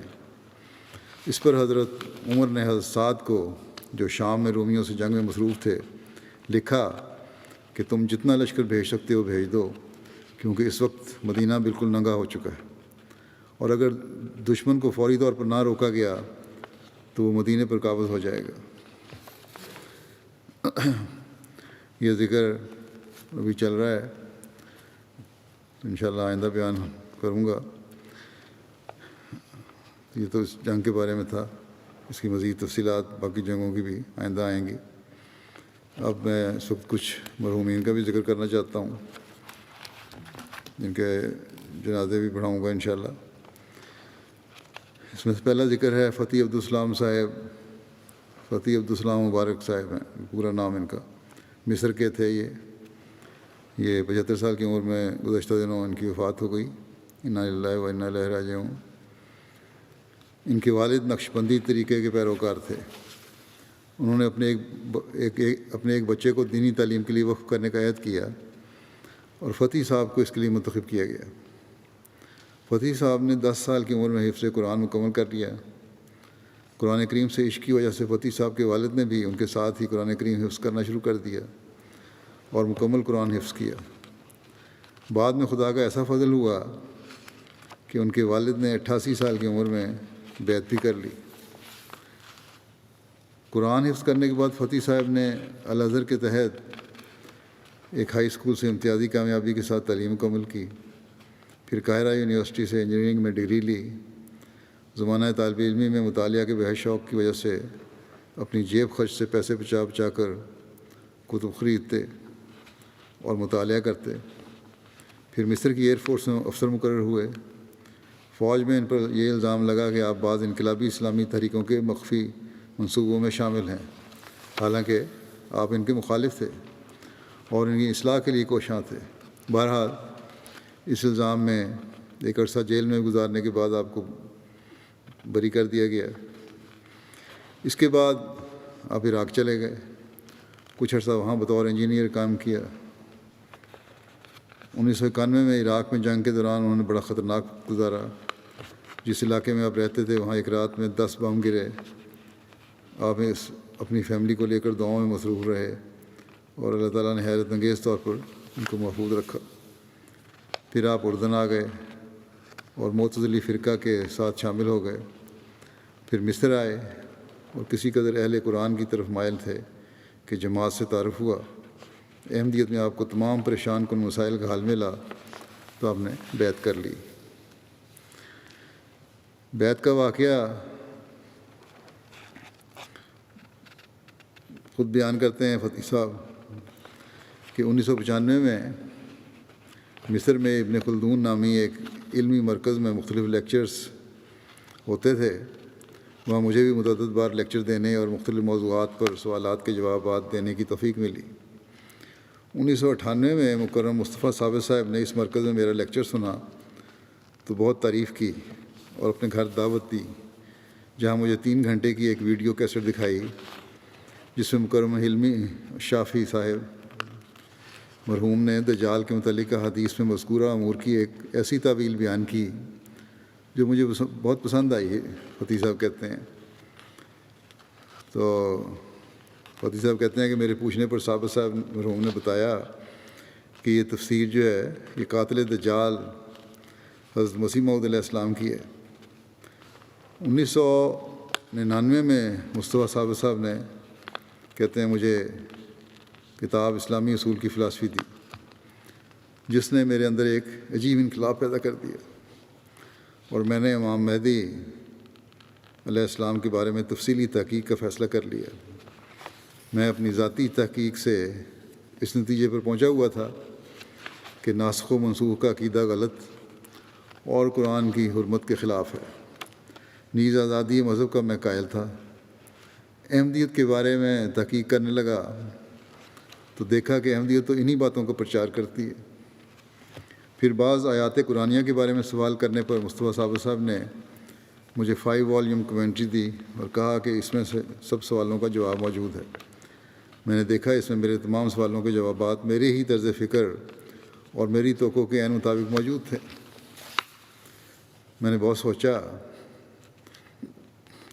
اس پر حضرت عمر نے حضرت سعد کو، جو شام میں رومیوں سے جنگ میں مصروف تھے، لکھا کہ تم جتنا لشکر بھیج سکتے ہو بھیج دو، کیونکہ اس وقت مدینہ بالکل ننگا ہو چکا ہے، اور اگر دشمن کو فوری طور پر نہ روکا گیا تو وہ مدینے پر قابض ہو جائے گا۔ یہ ذکر ابھی چل رہا ہے، انشاءاللہ آئندہ بیان کروں گا۔ یہ تو اس جنگ کے بارے میں تھا، اس کی مزید تفصیلات باقی جنگوں کی بھی آئندہ آئیں گی۔ اب میں اس وقت کچھ مرحومین کا بھی ذکر کرنا چاہتا ہوں، جن کے جنازے بھی پڑھاؤں گا انشاءاللہ۔ اس میں سے پہلا ذکر ہے فتح عبدالسلام صاحب۔ فتح عبدالسلام مبارک صاحب ہیں، پورا نام ان کا، مصر کے تھے۔ یہ 75 سال کی عمر میں گزشتہ دنوں ان کی وفات ہو گئی، انا للہ و انا الیہ راجعون۔ ان کے والد نقشبندی طریقے کے پیروکار تھے۔ انہوں نے اپنے ایک بچے کو دینی تعلیم کے لیے وقف کرنے کا عہد کیا اور فتح صاحب کو اس کے لیے منتخب کیا گیا۔ فتح صاحب نے 10 سال کی عمر میں حفظ قرآن مکمل کر لیا۔ قرآن کریم سے عشق کی وجہ سے فتح صاحب کے والد نے بھی ان کے ساتھ ہی قرآن کریم حفظ کرنا شروع کر دیا اور مکمل قرآن حفظ کیا۔ بعد میں خدا کا ایسا فضل ہوا کہ ان کے والد نے 88 سال کی عمر میں بیعت بھی کر لی۔ قرآن حفظ کرنے کے بعد فتح صاحب نے الازہر کے تحت ایک ہائی اسکول سے امتیازی کامیابی کے ساتھ تعلیم مکمل کی، پھر قاہرہ یونیورسٹی سے انجینئرنگ میں ڈگری لی۔ زمانہ طالب علمی میں مطالعہ کے بے شوق کی وجہ سے اپنی جیب خرچ سے پیسے بچا بچا کر کتب خریدتے اور مطالعہ کرتے۔ پھر مصر کی ایئر فورس میں افسر مقرر ہوئے۔ فوج میں ان پر یہ الزام لگا کہ آپ بعض انقلابی اسلامی تحریکوں کے مخفی منصوبوں میں شامل ہیں، حالانکہ آپ ان کے مخالف تھے اور ان کی اصلاح کے لیے کوشاں تھے۔ بہرحال اس الزام میں ایک عرصہ جیل میں گزارنے کے بعد آپ کو بری کر دیا گیا۔ اس کے بعد آپ عراق چلے گئے۔ کچھ عرصہ وہاں بطور انجینئر کام کیا۔ 1991 میں عراق میں جنگ کے دوران انہوں نے بڑا خطرناک گزارا۔ جس علاقے میں آپ رہتے تھے وہاں ایک رات میں 10 بم گرے۔ آپ اپنی فیملی کو لے کر دعاؤں میں مصروف رہے اور اللہ تعالیٰ نے حیرت انگیز طور پر ان کو محفوظ رکھا۔ پھر آپ اردن آ گئے اور معتزلی فرقہ کے ساتھ شامل ہو گئے۔ پھر مصر آئے اور کسی قدر اہل قرآن کی طرف مائل تھے کہ جماعت سے تعارف ہوا۔ احمدیت میں آپ کو تمام پریشان کن مسائل کا حل ملا تو آپ نے بیعت کر لی۔ بیعت کا واقعہ خود بیان کرتے ہیں فتح صاحب کہ 1995 میں مصر میں ابن خلدون نامی ایک علمی مرکز میں مختلف لیکچرز ہوتے تھے۔ وہاں مجھے بھی متعدد بار لیکچر دینے اور مختلف موضوعات پر سوالات کے جوابات دینے کی توفیق ملی۔ 1998 میں مکرم مصطفیٰ ثابت صاحب نے اس مرکز میں میرا لیکچر سنا تو بہت تعریف کی اور اپنے گھر دعوت دی، جہاں مجھے 3 گھنٹے کی ایک ویڈیو کیسٹ دکھائی جس میں مکرم علمی شافی صاحب مرحوم نے دجال کے متعلق حدیث میں مذکورہ امور کی ایک ایسی تعویل بیان کی جو مجھے بہت پسند آئی ہے۔ فتح صاحب کہتے ہیں کہ میرے پوچھنے پر ثابت صاحب مرحوم نے بتایا کہ یہ تفسیر جو ہے یہ قاتل دجال حضرت مسیح موعود علیہ السلام کی ہے۔ 1999 میں مصطفیٰ ثابت صاحب نے کہتے ہیں مجھے کتاب اسلامی اصول کی فلاسفی دی جس نے میرے اندر ایک عجیب انقلاب پیدا کر دیا، اور میں نے امام مہدی علیہ السلام کے بارے میں تفصیلی تحقیق کا فیصلہ کر لیا۔ میں اپنی ذاتی تحقیق سے اس نتیجے پر پہنچا ہوا تھا کہ ناسخ و منسوخ کا عقیدہ غلط اور قرآن کی حرمت کے خلاف ہے۔ نیز آزادی مذہب کا میں قائل تھا۔ احمدیت کے بارے میں تحقیق کرنے لگا تو دیکھا کہ احمدیت تو انہی باتوں کا پرچار کرتی ہے۔ پھر بعض آیات قرآنیہ کے بارے میں سوال کرنے پر مصطفیٰ ثابت صاحب نے مجھے 5 والیوم کمنٹری دی اور کہا کہ اس میں سے سب سوالوں کا جواب موجود ہے۔ میں نے دیکھا اس میں میرے تمام سوالوں کے جوابات میرے ہی طرز فکر اور میری توقع کے عین مطابق موجود تھے۔ میں نے بہت سوچا،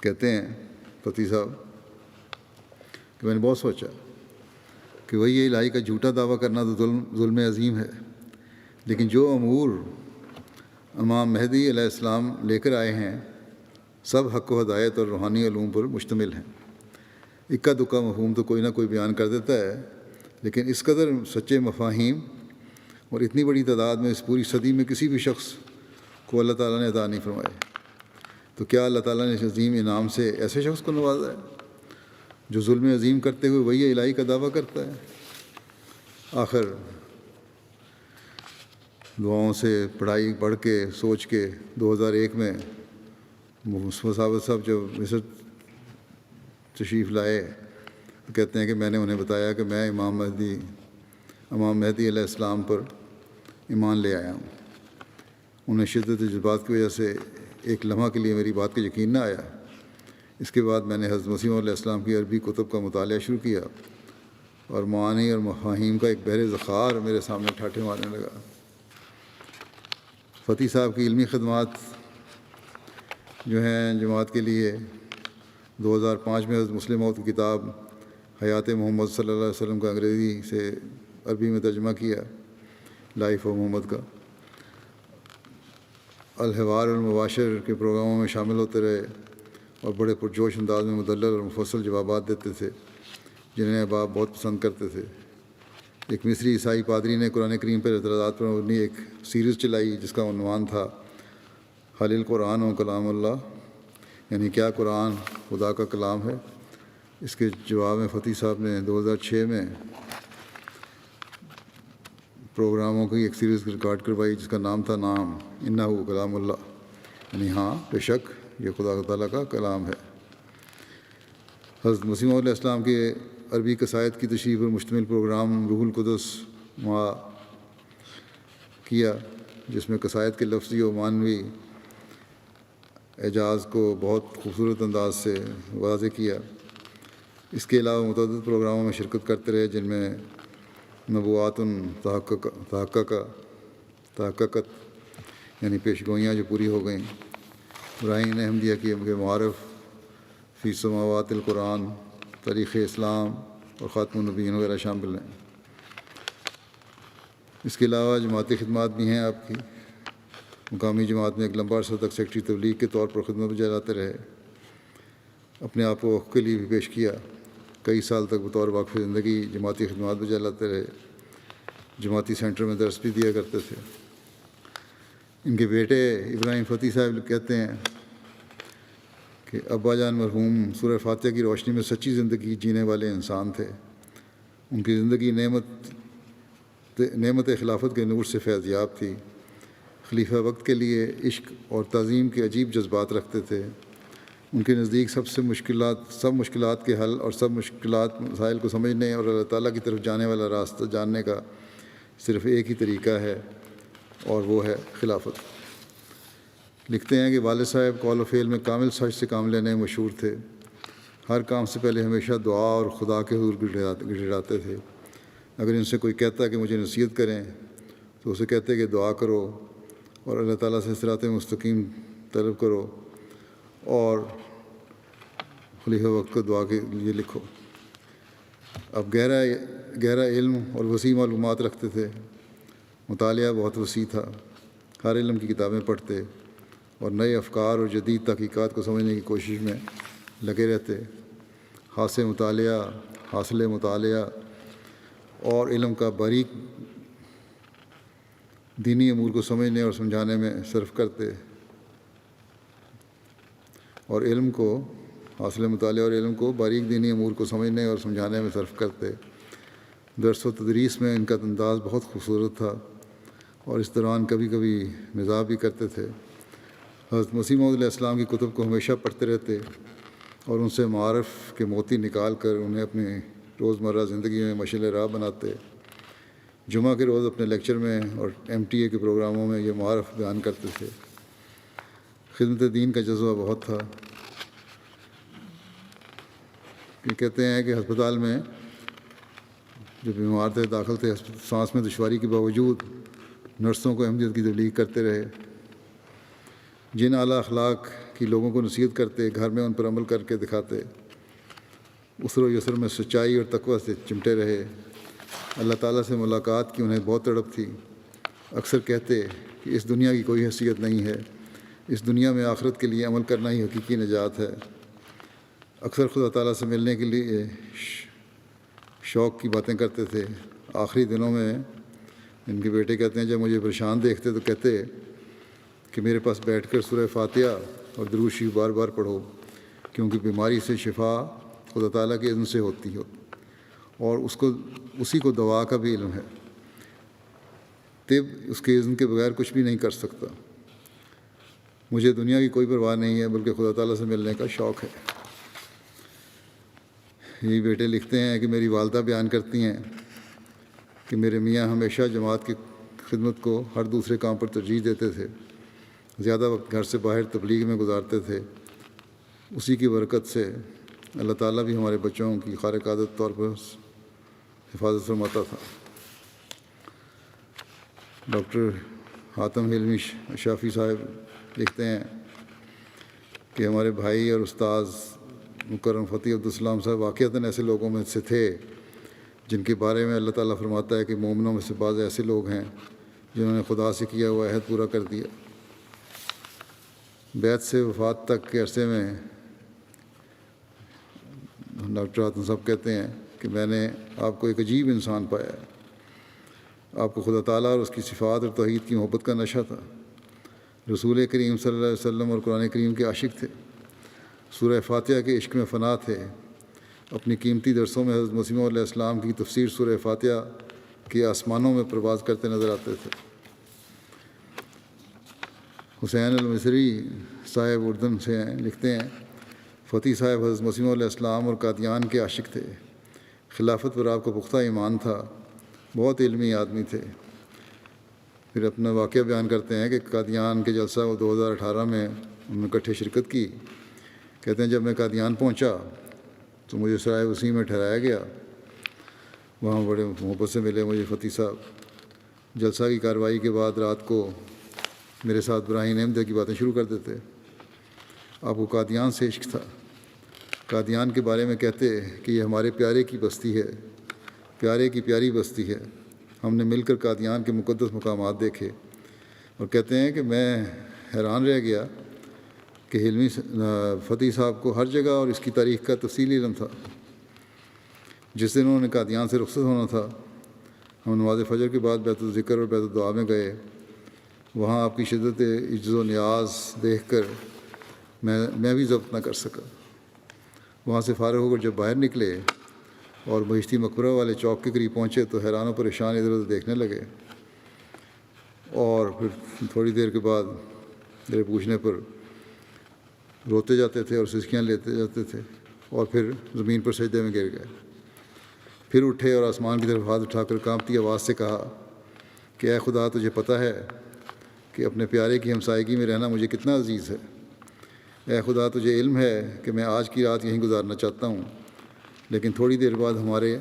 کہتے ہیں فتح صاحب کہ میں نے بہت سوچا کہ وہی الہی کا جھوٹا دعویٰ کرنا تو ظلم عظیم ہے، لیکن جو امور امام مہدی علیہ السلام لے کر آئے ہیں سب حق و ہدایت اور روحانی علوم پر مشتمل ہیں۔ اکا دکا مفہوم تو کوئی نہ کوئی بیان کر دیتا ہے، لیکن اس قدر سچے مفاہیم اور اتنی بڑی تعداد میں اس پوری صدی میں کسی بھی شخص کو اللہ تعالیٰ نے عطا نہیں فرمائے۔ تو کیا اللہ تعالیٰ نے اس عظیم انعام سے ایسے شخص کو نوازا ہے جو ظلم عظیم کرتے ہوئے وہی الہی کا دعویٰ کرتا ہے؟ آخر دعاؤں سے پڑھائی پڑھ کے سوچ کے 2001 میں مصطفیٰ ثابت صاحب جب مصر تشریف لائے تو کہتے ہیں کہ میں نے انہیں بتایا کہ میں امام مہدی علیہ السلام پر ایمان لے آیا ہوں۔ انہیں شدت جذبات کی وجہ سے ایک لمحہ کے لیے میری بات کا یقین نہ آیا۔ اس کے بعد میں نے حضرت مسیح علیہ السلام کی عربی کتب کا مطالعہ شروع کیا اور معانی اور مفاہیم کا ایک بحر ذخار میرے سامنے ٹھاٹھے مارنے لگا۔ فتح صاحب کی علمی خدمات جو ہیں جماعت کے لیے 2005 میں حضرت مسلم موعود کی کتاب حیات محمد صلی اللہ علیہ وسلم کا انگریزی سے عربی میں ترجمہ کیا، لائف آف محمد کا۔ الحوار المباشر کے پروگراموں میں شامل ہوتے رہے اور بڑے پرجوش انداز میں مدلل اور مفصل جوابات دیتے تھے جنہیں احباب بہت پسند کرتے تھے۔ ایک مصری عیسائی پادری نے قرآن کریم پر اعتراضات پر مبنی ایک سیریز چلائی جس کا عنوان تھا حل القرآن و کلام اللہ، یعنی کیا قرآن خدا کا کلام ہے۔ اس کے جواب میں فتح صاحب نے 2006 میں پروگراموں کی ایک سیریز ریکارڈ کروائی جس کا نام تھا نام انہو کلام اللہ، یعنی ہاں بے شک یہ خدا تعالیٰ کا کلام ہے۔ حضرت مسیح علیہ السلام کے عربی قصائد کی تشریح پر مشتمل پروگرام روح القدس مع کیا، جس میں قصائد کے لفظی و معنوی اعجاز کو بہت خوبصورت انداز سے واضح کیا۔ اس کے علاوہ متعدد پروگراموں میں شرکت کرتے رہے جن میں نبوات تحققت یعنی پیشگوئیاں جو پوری ہو گئیں، براہین احمدیہ کی معارف، فی سماوات القرآن، تاریخ اسلام اور خاتم النبیین وغیرہ شامل ہیں۔ اس کے علاوہ جماعتی خدمات بھی ہیں آپ کی۔ مقامی جماعت میں ایک لمبا عرصہ تک سیکٹری تبلیغ کے طور پر خدمت بجاتے رہے، اپنے آپ کو وقف کے لیے بھی پیش کیا، کئی سال تک بطور وقف زندگی جماعتی خدمات بجاتے رہے، جماعتی سینٹر میں درس بھی دیا کرتے تھے۔ ان کے بیٹے ابراہیم فتیح صاحب کہتے ہیں کہ ابا جان مرحوم سورہ فاتحہ کی روشنی میں سچی زندگی جینے والے انسان تھے۔ ان کی زندگی نعمت خلافت کے نور سے فیض یاب تھی۔ خلیفہ وقت کے لیے عشق اور تعظیم کے عجیب جذبات رکھتے تھے۔ ان کے نزدیک سب مشکلات کے حل اور سب مسائل کو سمجھنے اور اللہ تعالیٰ کی طرف جانے والا راستہ جاننے کا صرف ایک ہی طریقہ ہے، اور وہ ہے خلافت۔ لکھتے ہیں کہ والد صاحب قول و فعل میں کامل سچ سے کام لینے میں مشہور تھے۔ ہر کام سے پہلے ہمیشہ دعا اور خدا کے حضور گڑگڑاتے تھے۔ اگر ان سے کوئی کہتا کہ مجھے نصیحت کریں تو اسے کہتے کہ دعا کرو اور اللہ تعالیٰ سے صراط مستقیم طلب کرو، اور خلیفہ وقت کو دعا کے لیے لکھو۔ اب گہرا علم اور وسیع معلومات رکھتے تھے۔ مطالعہ بہت وسیع تھا، ہر علم کی کتابیں پڑھتے اور نئے افکار اور جدید تحقیقات کو سمجھنے کی کوشش میں لگے رہتے۔ حاصل مطالعہ اور علم کا باریک دینی امور کو سمجھنے اور سمجھانے میں صرف کرتے، اور حاصل مطالعہ اور علم کو باریک دینی امور کو سمجھنے اور سمجھانے میں صرف کرتے۔ درس و تدریس میں ان کا انداز بہت خوبصورت تھا، اور اس دوران کبھی کبھی مزاح بھی کرتے تھے۔ حضرت مسیح موعود علیہ السلام کی کتب کو ہمیشہ پڑھتے رہتے اور ان سے معارف کے موتی نکال کر انہیں اپنی روزمرہ زندگی میں مشعل راہ بناتے۔ جمعہ کے روز اپنے لیکچر میں اور MTA کے پروگراموں میں یہ معارف بیان کرتے تھے۔ خدمت دین کا جذبہ بہت تھا۔ یہ کہتے ہیں کہ ہسپتال میں جو بیمار تھے داخل تھے، سانس میں دشواری کے باوجود نرسوں کو احمدیت کی تبلیغ کرتے رہے۔ جن اعلیٰ اخلاق کی لوگوں کو نصیحت کرتے، گھر میں ان پر عمل کر کے دکھاتے۔ اسر و یسر میں سچائی اور تقوی سے چمٹے رہے۔ اللہ تعالیٰ سے ملاقات کی انہیں بہت تڑپ تھی۔ اکثر کہتے کہ اس دنیا کی کوئی حیثیت نہیں ہے، اس دنیا میں آخرت کے لیے عمل کرنا ہی حقیقی نجات ہے۔ اکثر خدا تعالیٰ سے ملنے کے لیے شوق کی باتیں کرتے تھے۔ آخری دنوں میں ان کے بیٹے کہتے ہیں جب مجھے پریشان دیکھتے تو کہتے کہ میرے پاس بیٹھ کر سورہ فاتحہ اور درود شریف بار بار پڑھو، کیونکہ بیماری سے شفا خدا تعالیٰ کے اذن سے ہوتی ہے، اور اسی کو دوا کا بھی علم ہے۔ طب اس کے اذن کے بغیر کچھ بھی نہیں کر سکتا۔ مجھے دنیا کی کوئی پرواہ نہیں ہے، بلکہ خدا تعالیٰ سے ملنے کا شوق ہے۔ یہ بیٹے لکھتے ہیں کہ میری والدہ بیان کرتی ہیں کہ میرے میاں ہمیشہ جماعت کی خدمت کو ہر دوسرے کام پر ترجیح دیتے تھے۔ زیادہ وقت گھر سے باہر تبلیغ میں گزارتے تھے۔ اسی کی برکت سے اللہ تعالیٰ بھی ہمارے بچوں کی خارق عادت طور پر حفاظت فرماتا تھا۔ ڈاکٹر حاتم حلمی شافی صاحب لکھتے ہیں کہ ہمارے بھائی اور استاذ مکرم فتیح عبدالسلام صاحب واقعتاً ایسے لوگوں میں سے تھے جن کے بارے میں اللہ تعالیٰ فرماتا ہے کہ مومنوں میں سے بعض ایسے لوگ ہیں جنہوں نے خدا سے کیا ہوا عہد پورا کر دیا۔ بیعت سے وفات تک کے عرصے میں ڈاکٹر حاتم صاحب کہتے ہیں کہ میں نے آپ کو ایک عجیب انسان پایا ہے۔ آپ کو خدا تعالیٰ اور اس کی صفات اور توحید کی محبت کا نشہ تھا۔ رسول کریم صلی اللہ علیہ وسلم اور قرآن کریم کے عاشق تھے۔ سورہ فاتحہ کے عشق میں فنا تھے۔ اپنی قیمتی درسوں میں حضرت مسیح موعود علیہ السلام کی تفسیر سورہ فاتحہ کے آسمانوں میں پرواز کرتے نظر آتے تھے۔ حسین المصری صاحب اردن سے ہیں، لکھتے ہیں فتیح صاحب حضرت مسیح موعود علیہ السلام اور قادیان کے عاشق تھے۔ خلافت پر آپ کا پختہ ایمان تھا، بہت علمی آدمی تھے۔ پھر اپنا واقعہ بیان کرتے ہیں کہ قادیان کے جلسہ 2018 میں انہوں نے اکٹھے شرکت کی۔ کہتے ہیں جب میں قادیان پہنچا تو مجھے سرائے وسیم میں ٹھہرایا گیا. وہاں بڑے محبت سے ملے مجھے فتیح صاحب. جلسہ کی کارروائی کے بعد رات کو میرے ساتھ براہین احمد کی باتیں شروع کر دیتے. آپ کو قادیان سے عشق تھا. قادیان کے بارے میں کہتے کہ یہ ہمارے پیارے کی بستی ہے، پیارے کی پیاری بستی ہے. ہم نے مل کر قادیان کے مقدس مقامات دیکھے، اور کہتے ہیں کہ میں حیران رہ گیا کہ حلمی فتیح صاحب کو ہر جگہ اور اس کی تاریخ کا تفصیلی علم تھا. جس دن انہوں نے قادیان سے رخصت ہونا تھا، ہم نماز فجر کے بعد بیت الذکر اور بیت الدعا میں گئے. وہاں آپ کی شدت عجز و نیاز دیکھ کر میں بھی ضبط نہ کر سکا. وہاں سے فارغ ہو کر جب باہر نکلے اور بہشتی مقبرہ والے چوک کے قریب پہنچے تو حیران و پریشان ادھر ادھر دیکھنے لگے، اور پھر تھوڑی دیر کے بعد میرے پوچھنے پر روتے جاتے تھے اور سسکیاں لیتے جاتے تھے، اور پھر زمین پر سجدے میں گر گئے. پھر اٹھے اور آسمان کی طرف ہاتھ اٹھا کر کانپتی آواز سے کہا کہ اے خدا، تجھے پتہ ہے کہ اپنے پیارے کی ہمسائیگی میں رہنا مجھے کتنا عزیز ہے. اے خدا، تجھے علم ہے کہ میں آج کی رات یہیں گزارنا چاہتا ہوں، لیکن تھوڑی دیر بعد ہمارے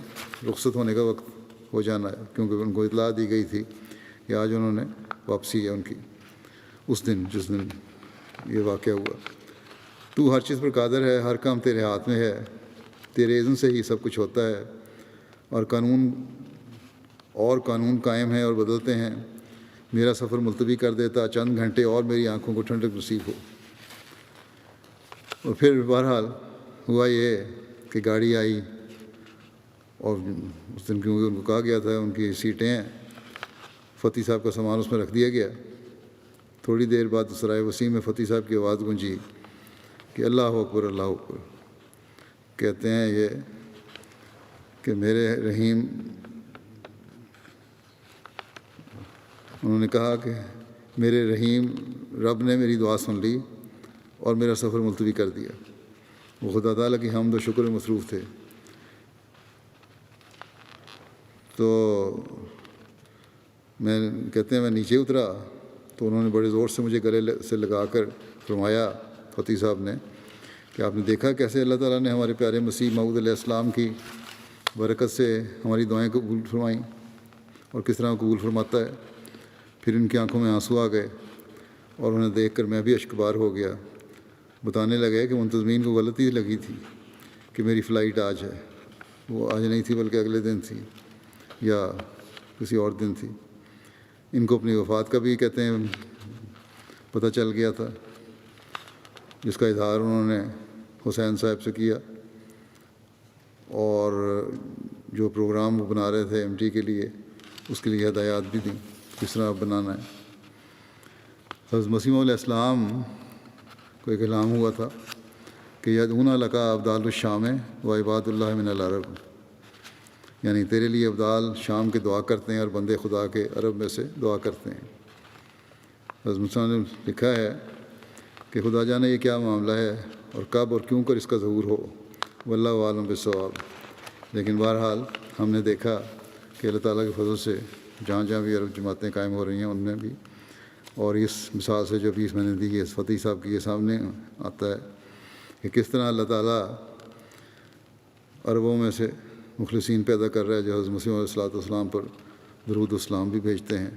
رخصت ہونے کا وقت ہو جانا ہے، کیونکہ ان کو اطلاع دی گئی تھی کہ آج انہوں نے واپسی ہے ان کی. اس دن جس دن یہ واقعہ ہوا. تو ہر چیز پر قادر ہے، ہر کام تیرے ہاتھ میں ہے، تیرے اذن سے ہی سب کچھ ہوتا ہے، اور قانون قائم ہیں اور بدلتے ہیں. میرا سفر ملتوی کر دیتا چند گھنٹے اور میری آنکھوں کو ٹھنڈک نصیب ہو. اور پھر بہرحال ہوا یہ کہ گاڑی آئی، اور اس دن کیونکہ ان کو کہا گیا تھا ان کی سیٹیں ہیں، فتیح صاحب کا سامان اس میں رکھ دیا گیا. تھوڑی دیر بعد سرائے وسیم میں فتیح صاحب کی آواز گونجی کہ اللہ اکبر، اللہ اکبر. کہتے ہیں یہ کہ میرے رحیم، انہوں نے کہا کہ میرے رحیم رب نے میری دعا سن لی اور میرا سفر ملتوی کر دیا. وہ خدا تعالیٰ کی حمد و شکر میں مصروف تھے. تو کہتے ہیں میں نیچے اترا تو انہوں نے بڑے زور سے مجھے گلے سے لگا کر فرمایا، فتیح صاحب نے، کہ آپ نے دیکھا کیسے اللہ تعالیٰ نے ہمارے پیارے مسیح موعود علیہ السلام کی برکت سے ہماری دعائیں قبول فرمائیں، اور کس طرح قبول فرماتا ہے. پھر ان کی آنکھوں میں آنسو آ گئے اور انہیں دیکھ کر میں بھی اشکبار ہو گیا. بتانے لگے کہ منتظمین کو غلطی لگی تھی کہ میری فلائٹ آج ہے. وہ آج نہیں تھی بلکہ اگلے دن تھی یا کسی اور دن تھی. ان کو اپنی وفات کا بھی کہتے ہیں پتہ چل گیا تھا، جس کا اظہار انہوں نے حسین صاحب سے کیا، اور جو پروگرام وہ بنا رہے تھے MT کے لیے اس کے لیے ہدایات بھی دیں کس طرح بنانا ہے. حضرت مسیح علیہ السلام کو ایک اعلان ہوا تھا کہ یدعون لکا ابدال الشام و عباد اللہ من العرب، یعنی تیرے لیے ابدال شام کے دعا کرتے ہیں اور بندے خدا کے عرب میں سے دعا کرتے ہیں. حضرت مسیح نے لکھا ہے کہ خدا جانے یہ کیا معاملہ ہے اور کب اور کیوں کر اس کا ظہور ہو، واللہ عالم بالصواب. لیکن بہرحال ہم نے دیکھا کہ اللہ تعالیٰ کے فضل سے جہاں جہاں بھی عرب جماعتیں قائم ہو رہی ہیں ان میں بھی، اور اس مثال سے جو 20 میں نے دی ہے فتیح صاحب کی، یہ سامنے آتا ہے کہ کس طرح اللہ تعالیٰ عربوں میں سے مخلصین پیدا کر رہا ہے جو حضرت مسیح علیہ السلام پر درود و اسلام بھی بھیجتے ہیں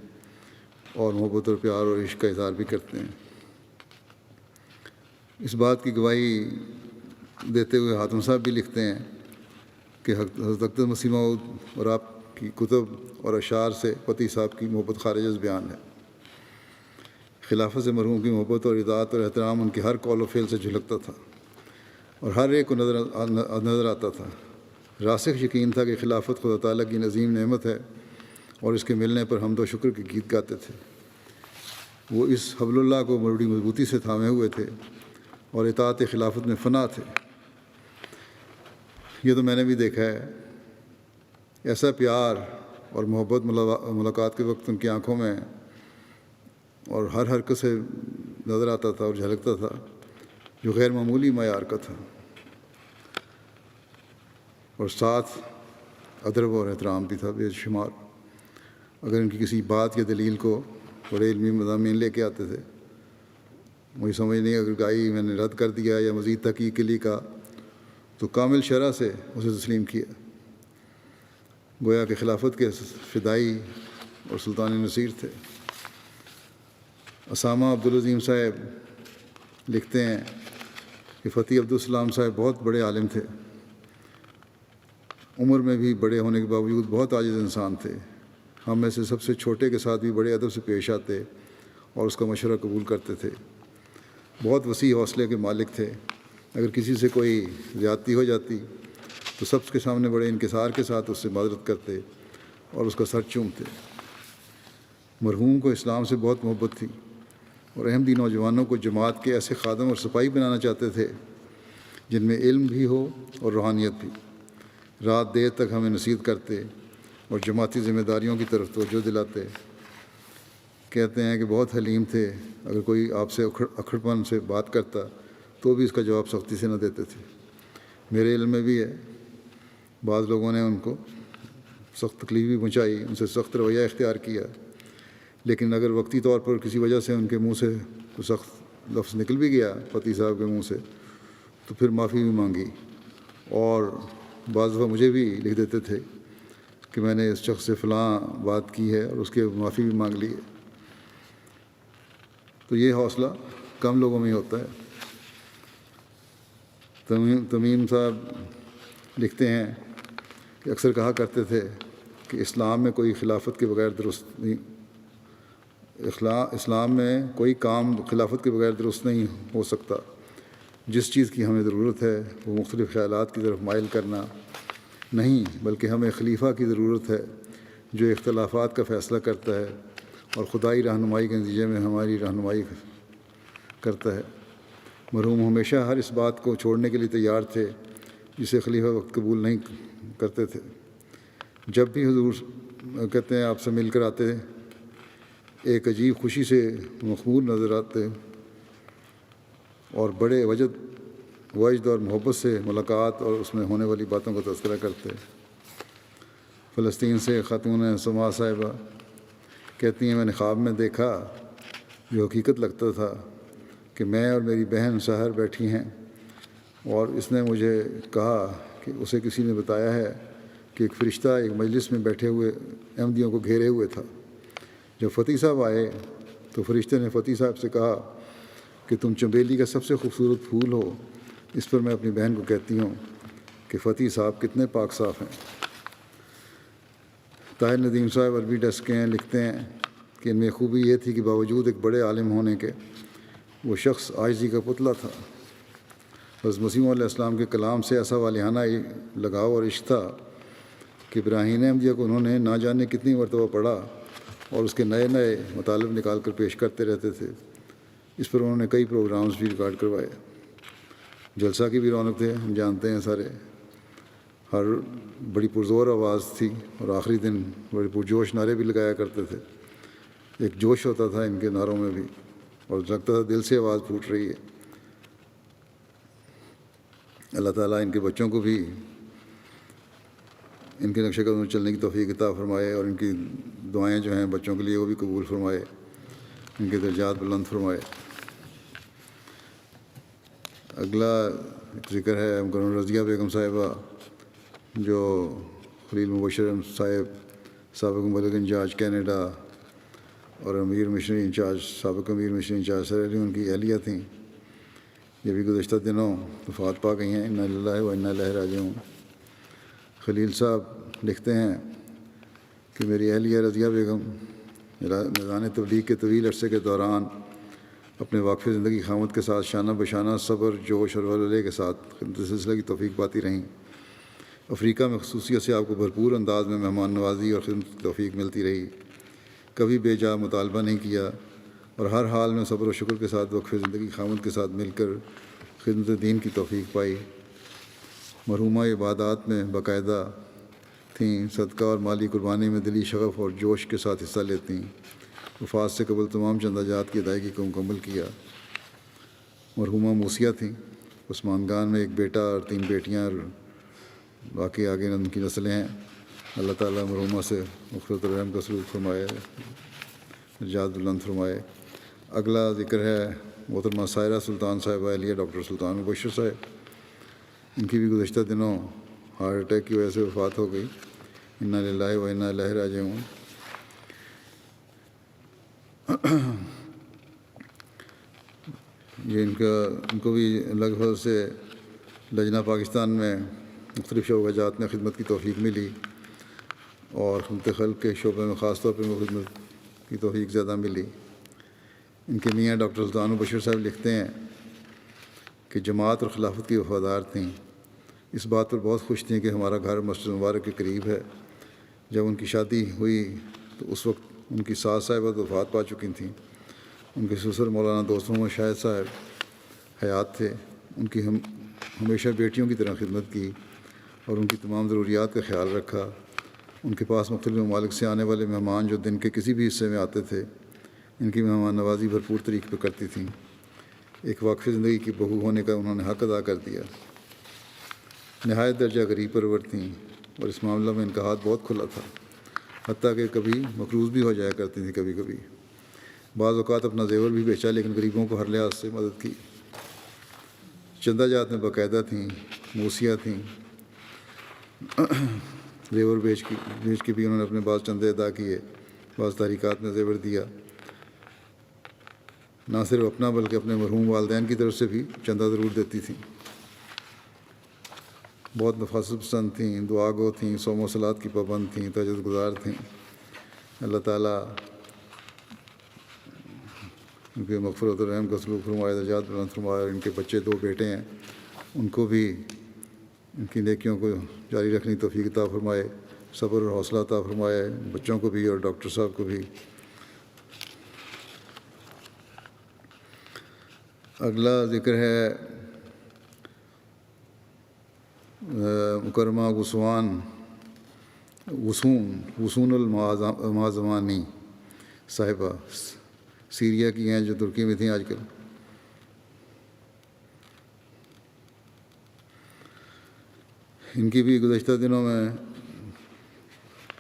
اور محبت اور پیار اور عشق کا اظہار بھی کرتے ہیں. اس بات کی گواہی دیتے ہوئے حاتم صاحب بھی لکھتے ہیں کہ حضرت اقدس مسیح موعود اور آپ کی کتب اور اشعار سے فتیح صاحب کی محبت خارج از بیان ہے. خلافت سے مرحوم کی محبت اور اطاعت اور احترام ان کے ہر قول و فعل سے جھلکتا تھا اور ہر ایک کو نظر آتا تھا. راسخ یقین تھا کہ خلافت خدا تعالیٰ کی عظیم نعمت ہے اور اس کے ملنے پر حمد و شکر کے گیت گاتے تھے. وہ اس حبل اللہ کو بڑی مضبوطی سے تھامے ہوئے تھے اور اطاعت خلافت میں فنا تھے. یہ تو میں نے بھی دیکھا ہے. ایسا پیار اور محبت ملاقات کے وقت ان کی آنکھوں میں اور ہر حرکت سے نظر آتا تھا اور جھلکتا تھا جو غیر معمولی معیار کا تھا، اور ساتھ ادب اور احترام بھی تھا بے شمار. اگر ان کی کسی بات یا دلیل کو بڑے علمی مضامین لے کے آتے تھے، مجھے سمجھ نہیں اگر گائی میں نے رد کر دیا یا مزید تحقیق کے لیے کہا تو کامل شرح سے اسے تسلیم کیا، گویا کہ خلافت کے فدائی اور سلطان نصیر تھے۔ اسامہ عبدالعظیم صاحب لکھتے ہیں کہ فتح عبدالسلام صاحب بہت بڑے عالم تھے، عمر میں بھی بڑے ہونے کے باوجود بہت عاجز انسان تھے۔ ہم میں سے سب سے چھوٹے کے ساتھ بھی بڑے ادب سے پیش آتے اور اس کا مشورہ قبول کرتے تھے۔ بہت وسیع حوصلے کے مالک تھے، اگر کسی سے کوئی زیادتی ہو جاتی تو سب کے سامنے بڑے انکسار کے ساتھ اس سے معذرت کرتے اور اس کا سر چومتے۔ مرحوم کو اسلام سے بہت محبت تھی اور احمدی نوجوانوں کو جماعت کے ایسے خادم اور سپاہی بنانا چاہتے تھے جن میں علم بھی ہو اور روحانیت بھی۔ رات دیر تک ہمیں نصیحت کرتے اور جماعتی ذمہ داریوں کی طرف توجہ دلاتے۔ کہتے ہیں کہ بہت حلیم تھے، اگر کوئی آپ سے اکھڑپن سے بات کرتا تو بھی اس کا جواب سختی سے نہ دیتے تھے۔ میرے علم میں بھی ہے بعض لوگوں نے ان کو سخت تکلیف بھی پہنچائی، ان سے سخت رویہ اختیار کیا، لیکن اگر وقتی طور پر کسی وجہ سے ان کے منہ سے کوئی سخت لفظ نکل بھی گیا فتح صاحب کے منہ سے تو پھر معافی بھی مانگی، اور بعض دفعہ مجھے بھی لکھ دیتے تھے کہ میں نے اس شخص سے فلاں بات کی ہے اور اس کے معافی بھی مانگ لی ہے۔ تو یہ حوصلہ کم لوگوں میں ہی ہوتا ہے۔ تمیم صاحب لکھتے ہیں کہ اکثر کہا کرتے تھے کہ اسلام میں کوئی خلافت کے بغیر درست نہیں، اسلام میں کوئی کام خلافت کے بغیر درست نہیں ہو سکتا۔ جس چیز کی ہمیں ضرورت ہے وہ مختلف خیالات کی طرف مائل کرنا نہیں، بلکہ ہمیں خلیفہ کی ضرورت ہے جو اختلافات کا فیصلہ کرتا ہے اور خدائی رہنمائی کے نتیجے میں ہماری رہنمائی کرتا ہے۔ مرحوم ہمیشہ ہر اس بات کو چھوڑنے کے لیے تیار تھے جسے خلیفہ وقت قبول نہیں کرتے تھے۔ جب بھی حضور کہتے ہیں آپ سے مل کر آتے ایک عجیب خوشی سے مخمور نظر آتے اور بڑے وجد اور محبت سے ملاقات اور اس میں ہونے والی باتوں کا تذکرہ کرتے۔ فلسطین سے خاتون سما صاحبہ کہتی ہیں میں نے خواب میں دیکھا جو حقیقت لگتا تھا کہ میں اور میری بہن سحر بیٹھی ہیں اور اس نے مجھے کہا کہ اسے کسی نے بتایا ہے کہ ایک فرشتہ ایک مجلس میں بیٹھے ہوئے احمدیوں کو گھیرے ہوئے تھا۔ جب فتح صاحب آئے تو فرشتے نے فتح صاحب سے کہا کہ تم چنبیلی کا سب سے خوبصورت پھول ہو۔ اس پر میں اپنی بہن کو کہتی ہوں کہ فتح صاحب کتنے پاک صاف ہیں۔ طاہر ندیم صاحب عربی ڈیسک کے ہیں، لکھتے ہیں کہ ان میں خوبی یہ تھی کہ باوجود ایک بڑے عالم ہونے کے وہ شخص عاجزی کا پتلا تھا۔ حضرت مسیح علیہ السلام کے کلام سے ایسا والہانہ لگاؤ اور عشق تھا کہ براہین احمدیہ کو انہوں نے نہ جانے کتنی مرتبہ پڑھا اور اس کے نئے نئے مطالب نکال کر پیش کرتے رہتے تھے۔ اس پر انہوں نے کئی پروگرامز بھی ریکارڈ کروائے۔ جلسہ کی بھی رونق تھے، ہم جانتے ہیں سارے، ہر بڑی پرزور آواز تھی اور آخری دن بڑے پرجوش نعرے بھی لگایا کرتے تھے۔ ایک جوش ہوتا تھا ان کے نعروں میں بھی اور لگتا تھا دل سے آواز پھوٹ رہی ہے۔ اللہ تعالیٰ ان کے بچوں کو بھی ان کے نقش قدم میں چلنے کی توفیق عطا فرمائے اور ان کی دعائیں جو ہیں بچوں کے لیے وہ بھی قبول فرمائے، ان کے درجات بلند فرمائے۔ اگلا ذکر ہے مکرمہ رضیہ بیگم صاحبہ جو خلیل مبشر صاحب سابق مبلغ انچارج کینیڈا اور امیر مشنری انچارج سابق امیر مشنری انچارج سیرا لیون کی اہلیہ تھیں۔ یہ بھی گزشتہ دنوں وفات پا گئی ہیں، انا للہ و انا الیہ راجعون۔ خلیل صاحب لکھتے ہیں کہ میری اہلیہ رضیہ بیگم میدان تبلیغ کے طویل عرصے کے دوران اپنے واقف زندگی خامد کے ساتھ شانہ بشانہ صبر، جوش اور ولولے کے ساتھ خدمت سلسلہ کی توفیق پاتی رہیں۔ افریقہ میں خصوصیت سے آپ کو بھرپور انداز میں مہمان نوازی اور خدمت کی توفیق ملتی رہی، کبھی بے جا مطالبہ نہیں کیا اور ہر حال میں صبر و شکر کے ساتھ وقف زندگی خامد کے ساتھ مل کر خدمت دین کی توفیق پائی۔ مرحومہ عبادات میں باقاعدہ تھیں، صدقہ اور مالی قربانی میں دلی شغف اور جوش کے ساتھ حصہ لیتیں۔ وفات سے قبل تمام چندہ جات کی ادائیگی کو مکمل کیا۔ مرحومہ موسیہ تھیں، عثمان گان میں ایک بیٹا اور 3 بیٹیاں اور باقی آگے ان کی نسلیں ہیں۔ اللہ تعالیٰ مرحومہ سے مغفرت و رحم کا سلوک فرمائے، درجات بلند فرمائے۔ اگلا ذکر ہے محترمہ سائرہ سلطان صاحبہ اہلیہ ڈاکٹر سلطان مبشر صاحب۔ ان کی بھی گزشتہ دنوں ہارٹ اٹیک کی وجہ سے وفات ہو گئی. انا للہ و انا الیہ راجعون. یہ ان کو بھی اللہ کے فضل سے لجنہ پاکستان میں مختلف شعبہ جات میں خدمت کی توفیق ملی، اور خدمت خلق کے شعبے میں خاص طور پر خدمت کی توفیق زیادہ ملی. ان کے میاں ڈاکٹر سلطان بشیر صاحب لکھتے ہیں کہ جماعت اور خلافت کی وفادار تھیں. اس بات پر بہت خوش تھیں کہ ہمارا گھر مسجد مبارک کے قریب ہے. جب ان کی شادی ہوئی تو اس وقت ان کی ساس صاحبہ وفات پا چکی تھیں. ان کے سسر مولانا دوست محمد شاہد صاحب حیات تھے. ان کی ہمیشہ بیٹیوں کی طرح خدمت کی اور ان کی تمام ضروریات کا خیال رکھا. ان کے پاس مختلف ممالک سے آنے والے مہمان جو دن کے کسی بھی حصے میں آتے تھے، ان کی مہمان نوازی بھرپور طریقے پر کرتی تھیں. ایک واقف زندگی کی بہو ہونے کا انہوں نے حق ادا کر دیا. نہایت درجہ غریب پرور تھیں اور اس معاملہ میں ان کا ہاتھ بہت کھلا تھا، حتیٰ کہ کبھی مقروض بھی ہو جایا کرتی تھیں. کبھی کبھی بعض اوقات اپنا زیور بھی بیچا، لیکن غریبوں کو ہر لحاظ سے مدد کی. چندہ جات میں باقاعدہ تھیں، موسیہ تھیں. زیور بیچ کے بھی انہوں نے اپنے بعض چندے ادا کیے، بعض تحریکات میں زیور دیا. نہ صرف اپنا بلکہ اپنے مرحوم والدین کی طرف سے بھی چندہ ضرور دیتی تھیں. بہت مفاصل پسند تھیں، دعا گو تھیں، صوم و صلات کی پابند تھیں، تہجد گزار تھیں. اللہ تعالیٰ ان کے مغفرت و رحم کا سلوک فرمائے، درجات بلند فرمائے. اور ان کے بچے 2 بیٹے ہیں، ان کو بھی ان کی نیکیوں کو جاری رکھنے کی توفیق عطا فرمائے، صبر اور حوصلہ عطا فرمائے، بچوں کو بھی اور ڈاکٹر صاحب کو بھی. اگلا ذکر ہے مکرمہ وسون المعظمانی صاحبہ، سیریا کی ہیں، جو ترکی میں تھیں آج کل. ان کی بھی گزشتہ دنوں میں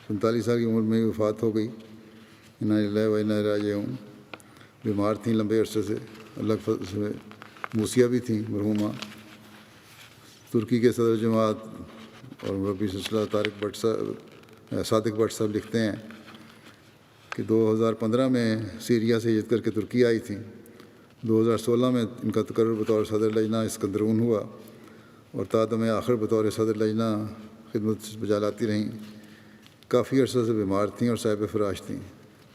45 سال کی عمر میں وفات ہو گئی. انا للہ و انا الیہ راجعون. بیمار تھیں لمبے عرصے سے. اللہ کے فضل سے موسیہ بھی تھیں مرحومہ. ترکی کے صدر جماعت اور مربی سلسلہ صادق بٹ صاحب لکھتے ہیں کہ 2015 میں سیریا سے ہجرت کر کے ترکی آئی تھیں. 2016 میں ان کا تقرر بطور صدر لجنہ اسکندرون ہوا، اور تا دم آخر بطور صدر لجنہ خدمت بجا لاتی رہیں. کافی عرصہ سے بیمار تھیں اور صاحب فراش تھیں،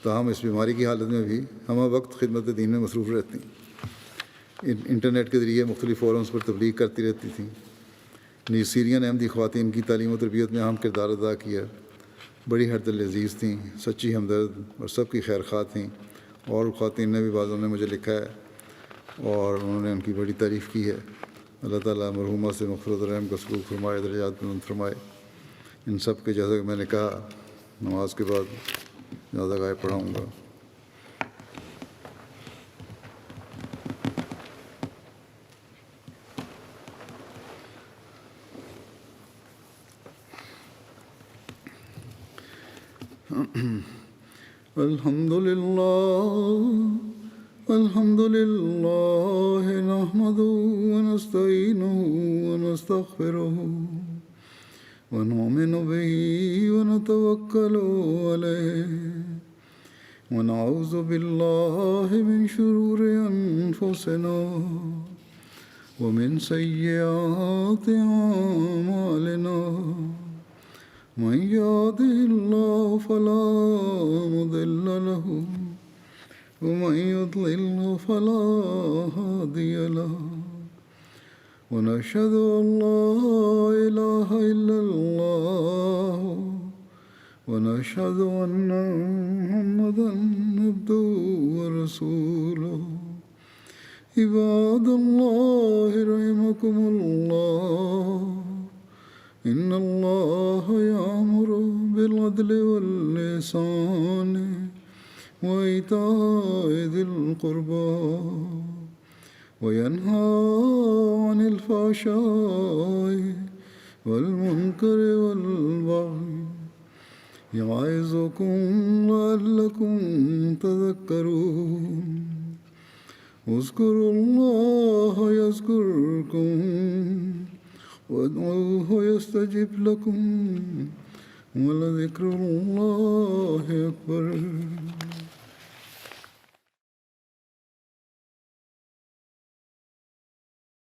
تاہم اس بیماری کی حالت میں بھی ہمہ وقت خدمت دین میں مصروف رہتی. انٹرنیٹ کے ذریعے مختلف فورمز پر تبلیغ کرتی رہتی تھیں. نیز سیرین احمدی خواتین کی تعلیم و تربیت میں اہم کردار ادا کیا. بڑی ہردل عزیز تھیں، سچی ہمدرد اور سب کی خیر خواہ تھیں. اور خواتین نے بھی بعضوں نے مجھے لکھا ہے اور انہوں نے ان کی بڑی تعریف کی ہے. اللہ تعالیٰ مرحومہ سے مغفرت و رحم کا سلوک فرمائے، درجات بلند فرمائے. ان سب کے جیسا کہ میں نے کہا، نماز کے بعد زیادہ غائب پڑھاؤں گا. الحمد لله نحمده ونستعينه ونستغفره ونؤمن به ونتوكل عليه ونعوذ بالله من شرور أنفسنا ومن سيئات أعمالنا. من يهده الله فلا مضل له ومن يضلل فلا هادي له. ونشهد أن لا إله إلا الله ونشهد أن محمدا عبده ورسوله. عباد الله رحمكم الله، إن الله يأمر بالعدل والإحسان وإيتاء ذي القربى وينهى عن الفحشاء والمنكر والبغي يعظكم لعلكم تذكرون. اذكروا الله يذكركم وادعوه يستجب لكم ولذكر الله أكبر.